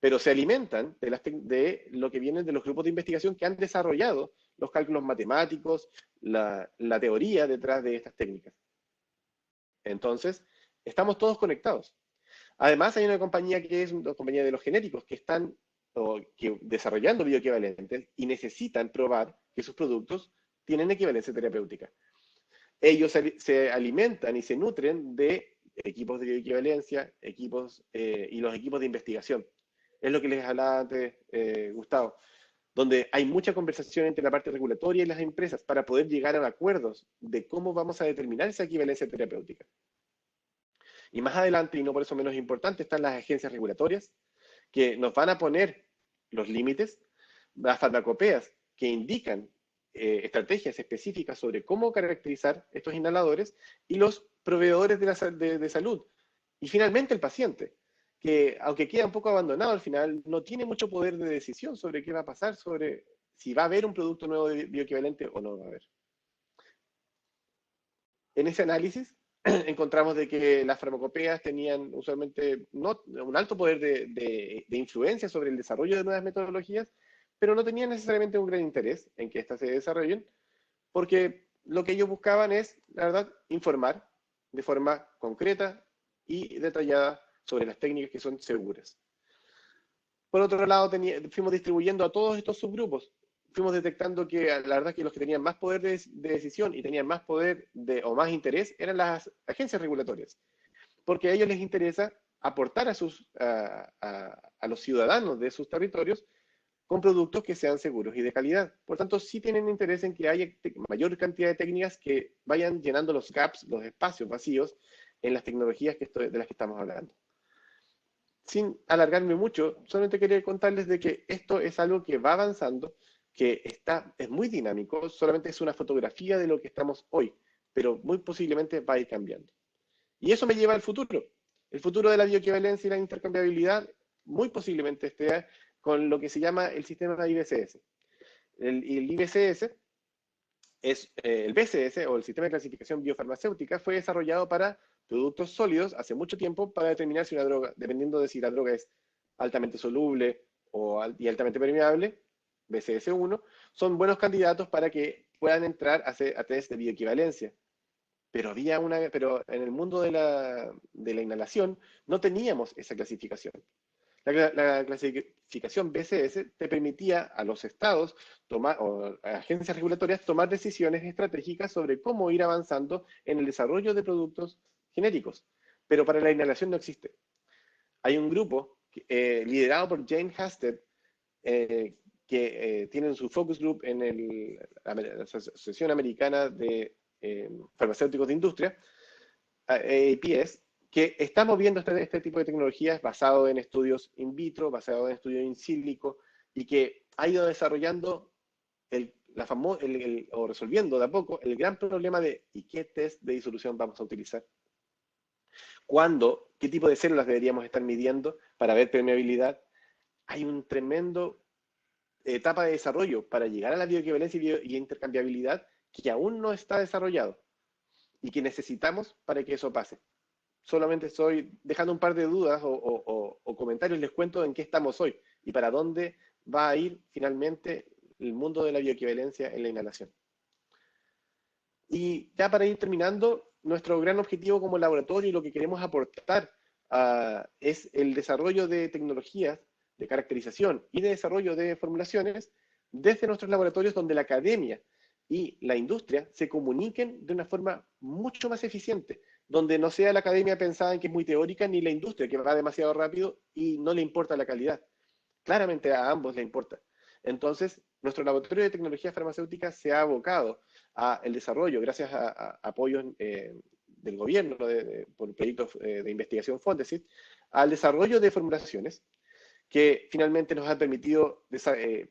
Pero se alimentan de lo que viene de los grupos de investigación que han desarrollado los cálculos matemáticos, la teoría detrás de estas técnicas. Entonces, estamos todos conectados. Además, hay una compañía que es una compañía de los genéricos que están desarrollando bioequivalentes y necesitan probar que sus productos tienen equivalencia terapéutica. Ellos se alimentan y se nutren de equipos de bioequivalencia, y los equipos de investigación. Es lo que les hablaba antes, Gustavo, donde hay mucha conversación entre la parte regulatoria y las empresas para poder llegar a acuerdos de cómo vamos a determinar esa equivalencia terapéutica. Y más adelante, y no por eso menos importante, están las agencias regulatorias que nos van a poner los límites, las farmacopeas que indican estrategias específicas sobre cómo caracterizar estos inhaladores, y los proveedores de salud. Y finalmente el paciente, que, aunque queda un poco abandonado al final, no tiene mucho poder de decisión sobre qué va a pasar, sobre si va a haber un producto nuevo bioequivalente o no va a haber. En ese análisis encontramos de que las farmacopeas tenían usualmente un alto poder de influencia sobre el desarrollo de nuevas metodologías, pero no tenían necesariamente un gran interés en que éstas se desarrollen, porque lo que ellos buscaban es, la verdad, informar de forma concreta y detallada sobre las técnicas que son seguras. Por otro lado, fuimos distribuyendo a todos estos subgrupos. Fuimos detectando que la verdad es que los que tenían más poder de decisión y tenían más poder o más interés eran las agencias regulatorias, porque a ellos les interesa aportar a los ciudadanos de sus territorios con productos que sean seguros y de calidad. Por tanto, sí tienen interés en que haya mayor cantidad de técnicas que vayan llenando los gaps, los espacios vacíos en las tecnologías de las que estamos hablando. Sin alargarme mucho, solamente quería contarles de que esto es algo que va avanzando, que es muy dinámico, solamente es una fotografía de lo que estamos hoy, pero muy posiblemente va a ir cambiando. Y eso me lleva al futuro. El futuro de la bioequivalencia y la intercambiabilidad muy posiblemente esté con lo que se llama el sistema IBCS. El IBCS el BCS, o el Sistema de Clasificación Biofarmacéutica, fue desarrollado para productos sólidos hace mucho tiempo para determinar si una droga, dependiendo de si la droga es altamente soluble y altamente permeable, BCS1, son buenos candidatos para que puedan entrar a test de bioequivalencia. Pero en el mundo de la inhalación no teníamos esa clasificación. La clasificación BCS te permitía a los estados o a agencias regulatorias tomar decisiones estratégicas sobre cómo ir avanzando en el desarrollo de productos genéricos. Pero para la inhalación no existe. Hay un grupo liderado por Jane Hasted que tienen su focus group en la Asociación Americana de Farmacéuticos de Industria, AAPS, que está moviendo este tipo de tecnologías basado en estudios in vitro, basado en estudios in silico, y que ha ido desarrollando o resolviendo de a poco el gran problema de ¿y qué test de disolución vamos a utilizar? ¿Qué tipo de células deberíamos estar midiendo para ver permeabilidad? Hay un tremendo etapa de desarrollo para llegar a la bioequivalencia y intercambiabilidad que aún no está desarrollado y que necesitamos para que eso pase. Solamente estoy dejando un par de dudas o comentarios, les cuento en qué estamos hoy y para dónde va a ir finalmente el mundo de la bioequivalencia en la inhalación. Y ya para ir terminando, nuestro gran objetivo como laboratorio y lo que queremos aportar es el desarrollo de tecnologías de caracterización y de desarrollo de formulaciones desde nuestros laboratorios donde la academia y la industria se comuniquen de una forma mucho más eficiente, donde no sea la academia pensada en que es muy teórica, ni la industria que va demasiado rápido y no le importa la calidad. Claramente a ambos le importa. Entonces, nuestro laboratorio de tecnología farmacéutica se ha abocado al desarrollo, gracias a apoyos del gobierno por proyectos de investigación Fondesit, al desarrollo de formulaciones que finalmente nos han permitido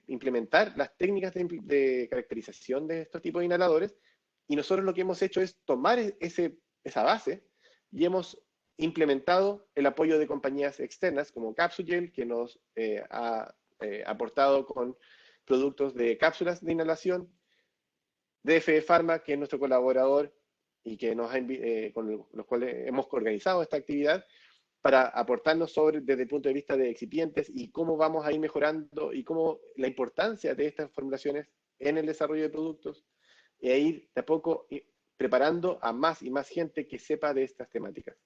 implementar las técnicas de caracterización de estos tipos de inhaladores, y nosotros lo que hemos hecho es tomar esa base y hemos implementado el apoyo de compañías externas como Capsugel, que nos ha aportado con productos de cápsulas de inhalación, DFE Pharma, que es nuestro colaborador y que con los cuales hemos organizado esta actividad, para aportarnos desde el punto de vista de excipientes y cómo vamos a ir mejorando y cómo la importancia de estas formulaciones en el desarrollo de productos e ir de a poco preparando a más y más gente que sepa de estas temáticas.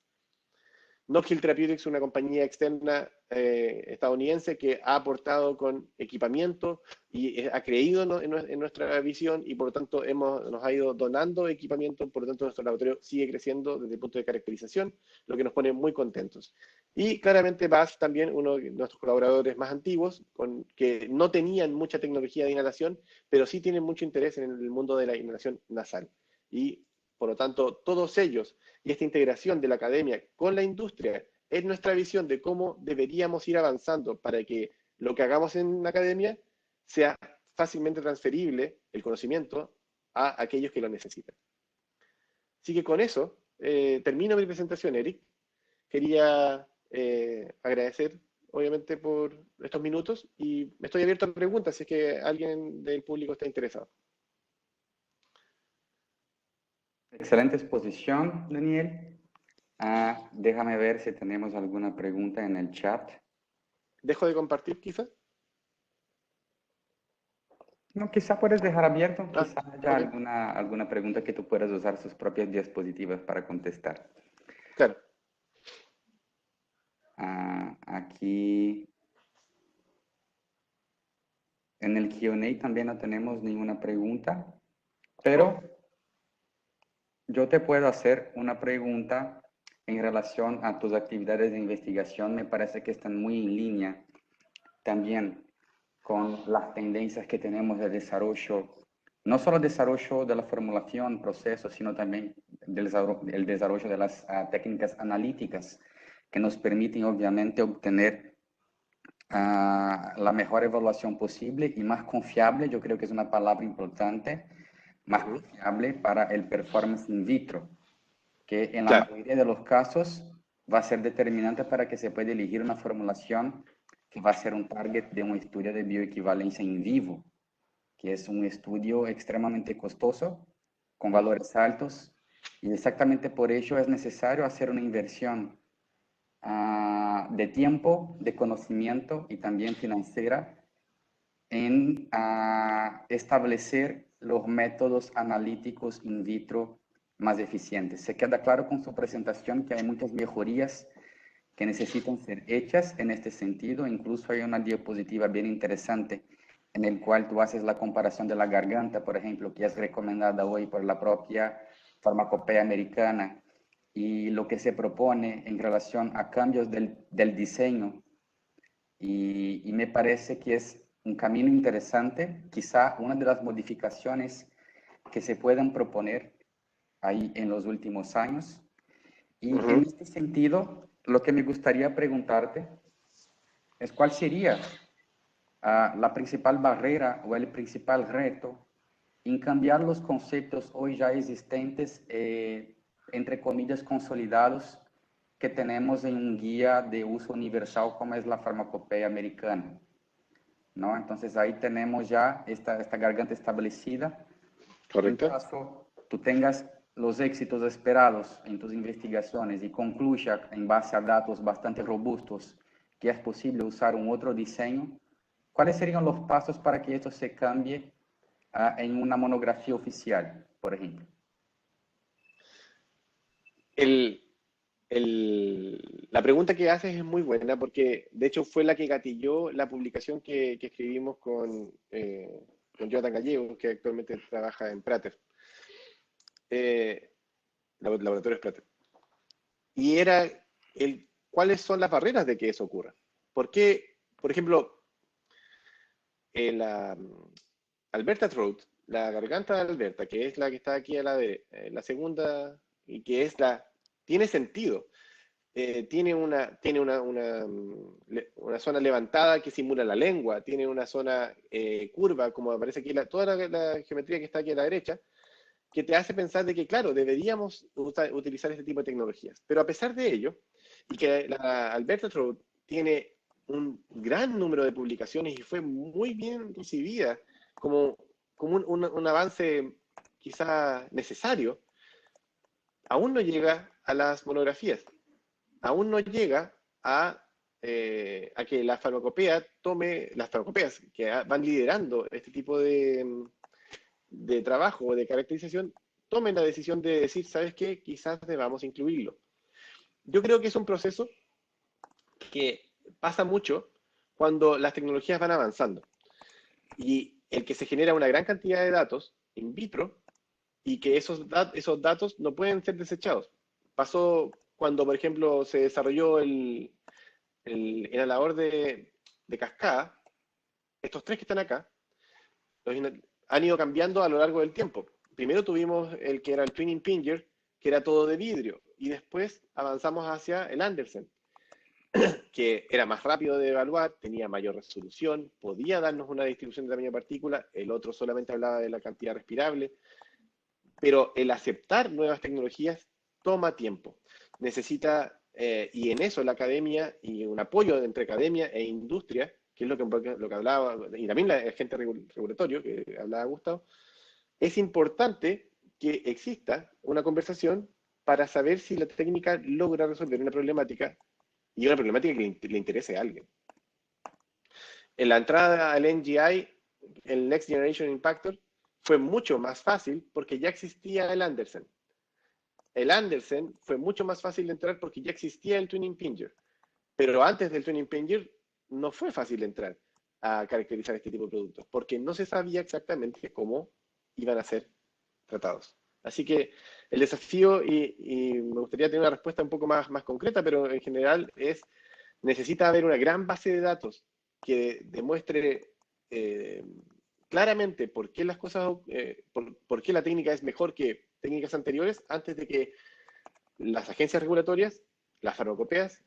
Knockhill Therapeutics, una compañía externa estadounidense que ha aportado con equipamiento y ha creído en nuestra visión y por lo tanto nos ha ido donando equipamiento, por lo tanto nuestro laboratorio sigue creciendo desde el punto de caracterización, lo que nos pone muy contentos. Y claramente BASF también, uno de nuestros colaboradores más antiguos, que no tenían mucha tecnología de inhalación, pero sí tienen mucho interés en el mundo de la inhalación nasal. Y por lo tanto, todos ellos y esta integración de la academia con la industria es nuestra visión de cómo deberíamos ir avanzando para que lo que hagamos en la academia sea fácilmente transferible, el conocimiento, a aquellos que lo necesitan. Así que con eso termino mi presentación, Eric. Quería agradecer, obviamente, por estos minutos y estoy abierto a preguntas si es que alguien del público está interesado. Excelente exposición, Daniel. Déjame ver si tenemos alguna pregunta en el chat. ¿Dejo de compartir, quizá? No, quizá puedes dejar abierto, Ah, quizá haya ok. alguna pregunta que tú puedas usar sus propias diapositivas para contestar. Claro. Aquí en el Q&A también no tenemos ninguna pregunta, pero yo te puedo hacer una pregunta en relación a tus actividades de investigación. Me parece que están muy en línea también con las tendencias que tenemos de desarrollo, no solo desarrollo de la formulación, procesos, sino también el desarrollo de las técnicas analíticas que nos permiten obviamente obtener la mejor evaluación posible y más confiable. Yo creo que es una palabra importante, más confiable para el performance in vitro, que en la Claro. mayoría de los casos va a ser determinante para que se pueda elegir una formulación que va a ser un target de un estudio de bioequivalencia in vivo, que es un estudio extremadamente costoso, con valores altos, y exactamente por ello es necesario hacer una inversión de tiempo, de conocimiento y también financiera en establecer los métodos analíticos in vitro más eficientes. Se queda claro con su presentación que hay muchas mejorías que necesitan ser hechas en este sentido. Incluso hay una diapositiva bien interesante en el cual tú haces la comparación de la garganta, por ejemplo, que es recomendada hoy por la propia farmacopea americana, y lo que se propone en relación a cambios del diseño. Y me parece que es un camino interesante, quizá una de las modificaciones que se puedan proponer ahí en los últimos años. Y en este sentido, lo que me gustaría preguntarte es cuál sería la principal barrera o el principal reto en cambiar los conceptos hoy ya existentes, entre comillas, consolidados, que tenemos en un guía de uso universal como es la farmacopea americana, ¿no? Entonces ahí tenemos ya esta garganta establecida. En Correcto. caso tú tengas los éxitos esperados en tus investigaciones y concluya en base a datos bastante robustos que es posible usar un otro diseño, ¿cuáles serían los pasos para que esto se cambie en una monografía oficial, por ejemplo? La pregunta que haces es muy buena porque de hecho fue la que gatilló la publicación que escribimos con Jonathan Gallego, que actualmente trabaja en Prater, Laboratorios Prater. Y era cuáles son las barreras de que eso ocurra. ¿Por qué, por ejemplo, la Alberta Throat, la garganta de Alberta, que es la que está aquí a la segunda, y que es tiene sentido. Tiene una zona levantada que simula la lengua, tiene una zona curva, como aparece aquí, toda la geometría que está aquí a la derecha, que te hace pensar de que, claro, deberíamos utilizar este tipo de tecnologías. Pero a pesar de ello, y que la Alberta Throat tiene un gran número de publicaciones y fue muy bien recibida como un avance quizá necesario, aún no llega a las monografías, aún no llega a que la farmacopea tome, las farmacopeas que van liderando este tipo de trabajo o de caracterización, tomen la decisión de decir, ¿sabes qué? Quizás debamos incluirlo. Yo creo que es un proceso que pasa mucho cuando las tecnologías van avanzando y el que se genera una gran cantidad de datos in vitro y que esos datos no pueden ser desechados. Pasó cuando, por ejemplo, se desarrolló el inhalador de cascada. Estos tres que están acá han ido cambiando a lo largo del tiempo. Primero tuvimos el que era el Twin Impinger, que era todo de vidrio, y después avanzamos hacia el Andersen, que era más rápido de evaluar, tenía mayor resolución, podía darnos una distribución de tamaño de partícula, el otro solamente hablaba de la cantidad respirable, pero el aceptar nuevas tecnologías toma tiempo. Necesita y en eso la academia y un apoyo entre academia e industria, que es lo que hablaba, y también el agente regulatorio que hablaba Gustavo, es importante que exista una conversación para saber si la técnica logra resolver una problemática y una problemática que le interese a alguien. En la entrada al NGI, el Next Generation Impactor, fue mucho más fácil porque ya existía el Andersen. El Andersen fue mucho más fácil de entrar porque ya existía el Twin Impinger. Pero antes del Twin Impinger no fue fácil entrar a caracterizar este tipo de productos porque no se sabía exactamente cómo iban a ser tratados. Así que el desafío, y me gustaría tener una respuesta un poco más concreta, pero en general necesita haber una gran base de datos que demuestre claramente por qué las cosas, por qué la técnica es mejor que técnicas anteriores antes de que las agencias regulatorias, las farmacopeas,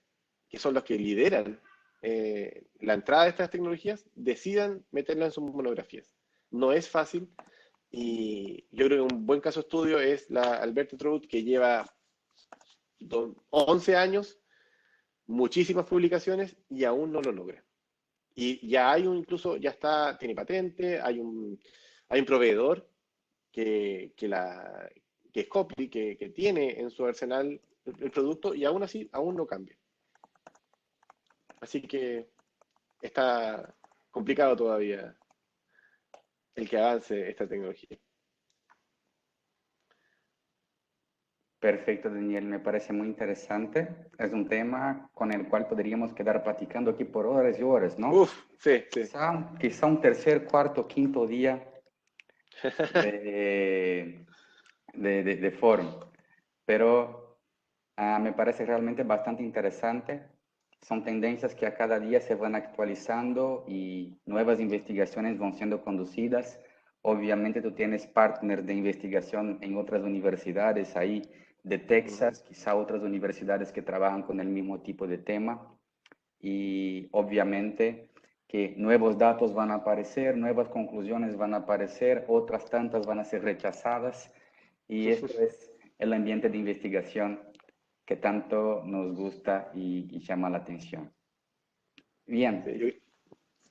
que son los que lideran la entrada de estas tecnologías, decidan meterlas en sus monografías. No es fácil y yo creo que un buen caso de estudio es la Alberta Trout, que lleva 11 años, muchísimas publicaciones y aún no lo logra. Y ya hay incluso, tiene patente, hay un proveedor que es Copley, que tiene en su arsenal el producto y aún así, aún no cambia. Así que está complicado todavía el que avance esta tecnología. Perfecto, Daniel, me parece muy interesante. Es un tema con el cual podríamos quedar platicando aquí por horas y horas, ¿no? Uf, sí. Quizá un tercer, cuarto, quinto día de foro. Pero me parece realmente bastante interesante. Son tendencias que a cada día se van actualizando y nuevas investigaciones van siendo conducidas. Obviamente tú tienes partners de investigación en otras universidades ahí de Texas, quizá otras universidades que trabajan con el mismo tipo de tema. Y obviamente que nuevos datos van a aparecer, nuevas conclusiones van a aparecer, otras tantas van a ser rechazadas. Y esto es el ambiente de investigación que tanto nos gusta y llama la atención. Bien. Sí,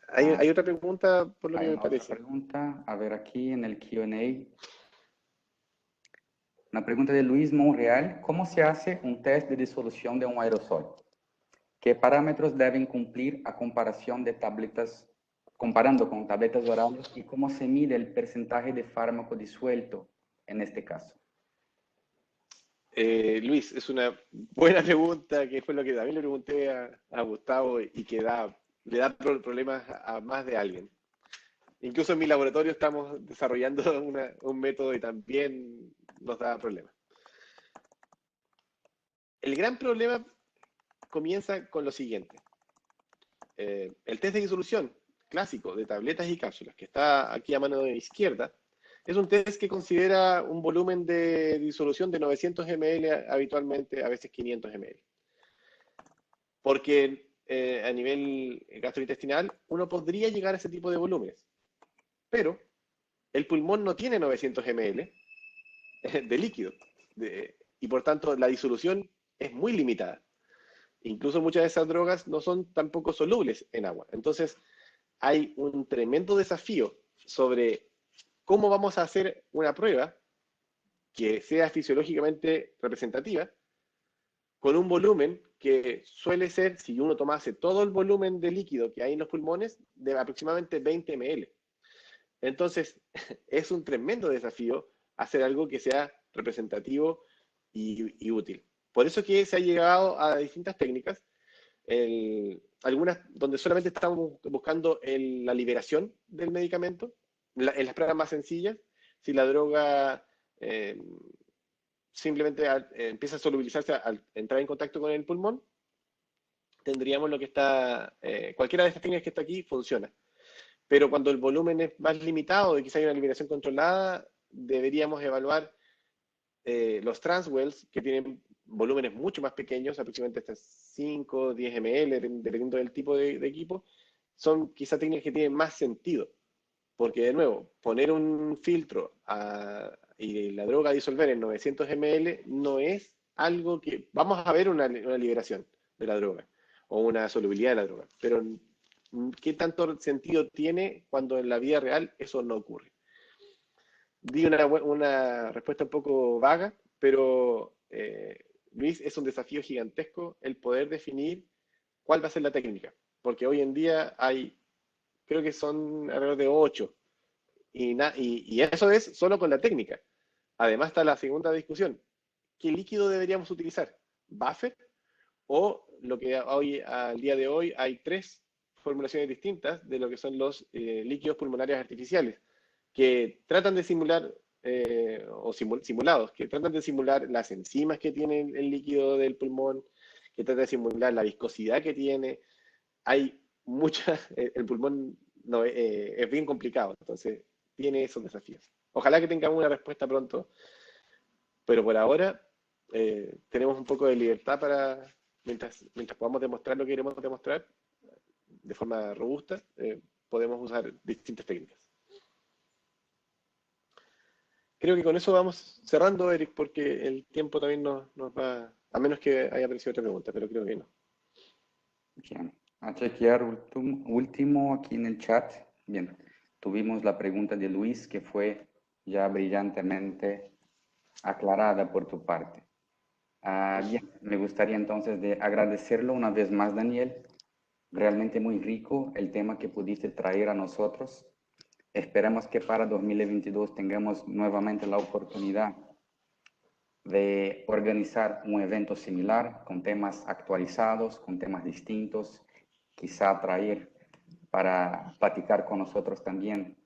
hay otra pregunta, por lo que me parece. Otra pregunta, a ver aquí en el Q&A. Una pregunta de Luis Monreal. ¿Cómo se hace un test de disolución de un aerosol? ¿Qué parámetros deben cumplir a comparación de tabletas, comparando con tabletas orales? ¿Y cómo se mide el porcentaje de fármaco disuelto en este caso? Luis, es una buena pregunta, que fue lo que también le pregunté a Gustavo y que le da problemas a más de alguien. Incluso en mi laboratorio estamos desarrollando un método y también nos da problemas. El gran problema comienza con lo siguiente. El test de disolución clásico de tabletas y cápsulas, que está aquí a mano izquierda, es un test que considera un volumen de disolución de 900 ml habitualmente, a veces 500 ml. Porque a nivel gastrointestinal uno podría llegar a ese tipo de volúmenes. Pero el pulmón no tiene 900 ml de líquido. Y por tanto la disolución es muy limitada. Incluso muchas de esas drogas no son tampoco solubles en agua. Entonces hay un tremendo desafío sobre cómo vamos a hacer una prueba que sea fisiológicamente representativa con un volumen que suele ser, si uno tomase todo el volumen de líquido que hay en los pulmones, de aproximadamente 20 ml. Entonces, es un tremendo desafío hacer algo que sea representativo y útil. Por eso que se ha llegado a distintas técnicas, algunas donde solamente estamos buscando la liberación del medicamento, en las pruebas más sencillas, si la droga simplemente empieza a solubilizarse al entrar en contacto con el pulmón, tendríamos lo que está, cualquiera de estas técnicas que está aquí funciona. Pero cuando el volumen es más limitado y quizá hay una liberación controlada, deberíamos evaluar los transwells, que tienen volúmenes mucho más pequeños, aproximadamente hasta 5, 10 ml, dependiendo del tipo de equipo. Son quizá técnicas que tienen más sentido. Porque, de nuevo, poner un filtro y la droga a disolver en 900 ml no es algo que vamos a ver una liberación de la droga o una solubilidad de la droga, pero ¿qué tanto sentido tiene cuando en la vida real eso no ocurre? Di una respuesta un poco vaga, pero Luis, es un desafío gigantesco el poder definir cuál va a ser la técnica, porque hoy en día hay, creo que son alrededor de 8, y eso es solo con la técnica. Además está la segunda discusión, ¿qué líquido deberíamos utilizar? ¿Buffer? O lo que hoy, al día de hoy, hay 3 formulaciones distintas de lo que son los líquidos pulmonares artificiales, que tratan de simular, simulados, que tratan de simular las enzimas que tiene el líquido del pulmón, que tratan de simular la viscosidad que tiene. Hay mucha, el pulmón no, es bien complicado, entonces tiene esos desafíos. Ojalá que tengamos una respuesta pronto, pero por ahora tenemos un poco de libertad para, mientras podamos demostrar lo que queremos demostrar de forma robusta, podemos usar distintas técnicas. Creo que con eso vamos cerrando, Eric, porque el tiempo también nos va, a menos que haya aparecido otra pregunta, pero creo que no. Bien, a chequear último aquí en el chat. Bien, tuvimos la pregunta de Luis que fue ya brillantemente aclarada por tu parte. Bien, me gustaría entonces de agradecerlo una vez más, Daniel. Realmente muy rico el tema que pudiste traer a nosotros. Esperamos que para 2022 tengamos nuevamente la oportunidad de organizar un evento similar con temas actualizados, con temas distintos, quizá traer para platicar con nosotros también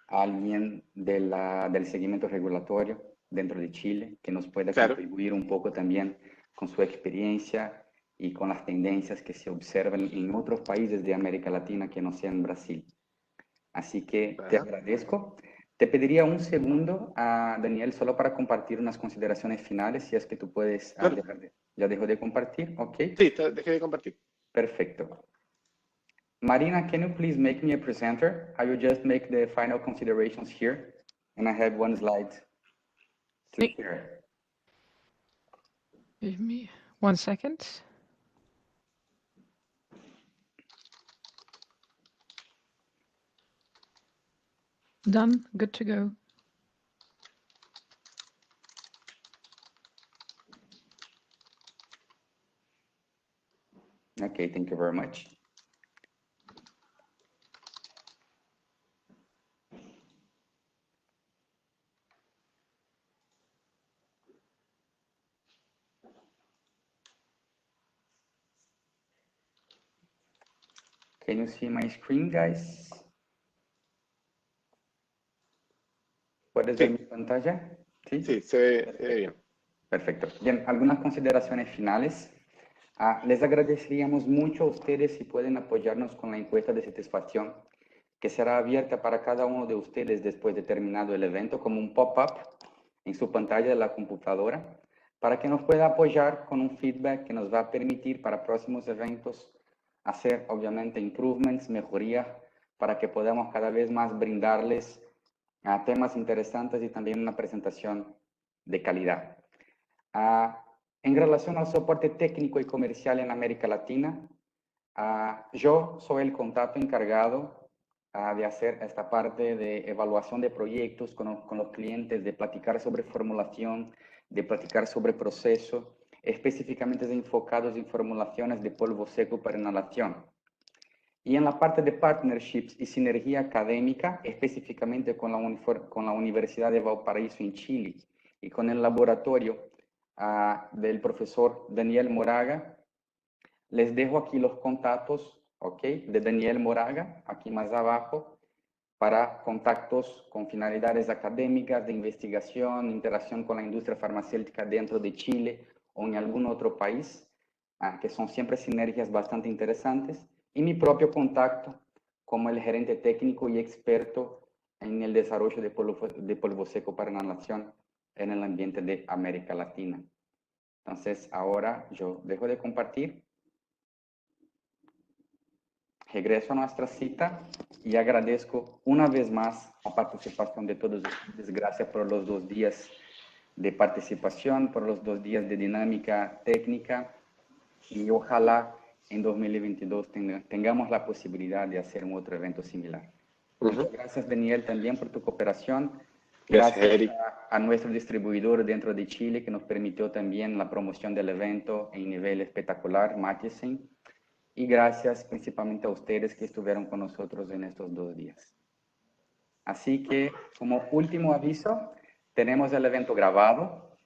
a alguien del seguimiento regulatorio dentro de Chile que nos pueda Claro. contribuir un poco también con su experiencia y con las tendencias que se observan en otros países de América Latina que no sean Brasil. Así que te agradezco. Te pediría un segundo, Daniel, solo para compartir unas consideraciones finales, si es que tú puedes Claro. ya dejo de compartir, ¿ok? Sí, dejé de compartir. Perfecto. Marina, can you please make me a presenter? I will just make the final considerations here, and I have one slide to Sí. share. Give me 1 second. Done. Good to go. Okay, thank you very much. Can you see my screen, guys? ¿Puedes ver mi pantalla? Sí, Sí, se ve bien. Perfecto. Bien, algunas consideraciones finales. Les agradeceríamos mucho a ustedes si pueden apoyarnos con la encuesta de satisfacción, que será abierta para cada uno de ustedes después de terminado el evento, como un pop-up en su pantalla de la computadora, para que nos pueda apoyar con un feedback que nos va a permitir para próximos eventos hacer, obviamente, improvements, mejorías, para que podamos cada vez más brindarles temas interesantes y también una presentación de calidad. En relación al soporte técnico y comercial en América Latina, yo soy el contacto encargado de hacer esta parte de evaluación de proyectos con los clientes, de platicar sobre formulación, de platicar sobre proceso, específicamente enfocados en formulaciones de polvo seco para inhalación. Y en la parte de partnerships y sinergia académica, específicamente con la Universidad de Valparaíso en Chile y con el laboratorio del profesor Daniel Moraga. Les dejo aquí los contactos, ¿ok? De Daniel Moraga, aquí más abajo, para contactos con finalidades académicas, de investigación, interacción con la industria farmacéutica dentro de Chile o en algún otro país, que son siempre sinergias bastante interesantes. Y mi propio contacto como el gerente técnico y experto en el desarrollo de polvo seco para inhalación en el ambiente de América Latina. Entonces, ahora yo dejo de compartir, regreso a nuestra cita y agradezco una vez más la participación de todos ustedes. Gracias por los 2 días de participación, por los 2 días de dinámica técnica y ojalá en 2022 tengamos la posibilidad de hacer un otro evento similar. Muchas gracias, Daniel, también por tu cooperación. Gracias, Eric. A nuestro distribuidor dentro de Chile que nos permitió también la promoción del evento en nivel espectacular, Mathiesen. Y gracias principalmente a ustedes que estuvieron con nosotros en estos 2 días. Así que, como último aviso, tenemos el evento grabado.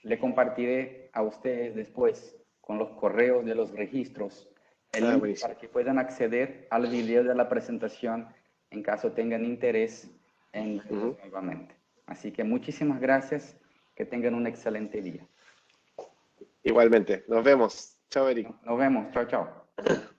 Le compartiré a ustedes después con los correos de los registros el link Buenísimo. para que puedan acceder al video de la presentación en caso tengan interés en verlos nuevamente. Así que muchísimas gracias. Que tengan un excelente día. Igualmente. Nos vemos. Chao, Eric. Nos vemos. Chao, chao.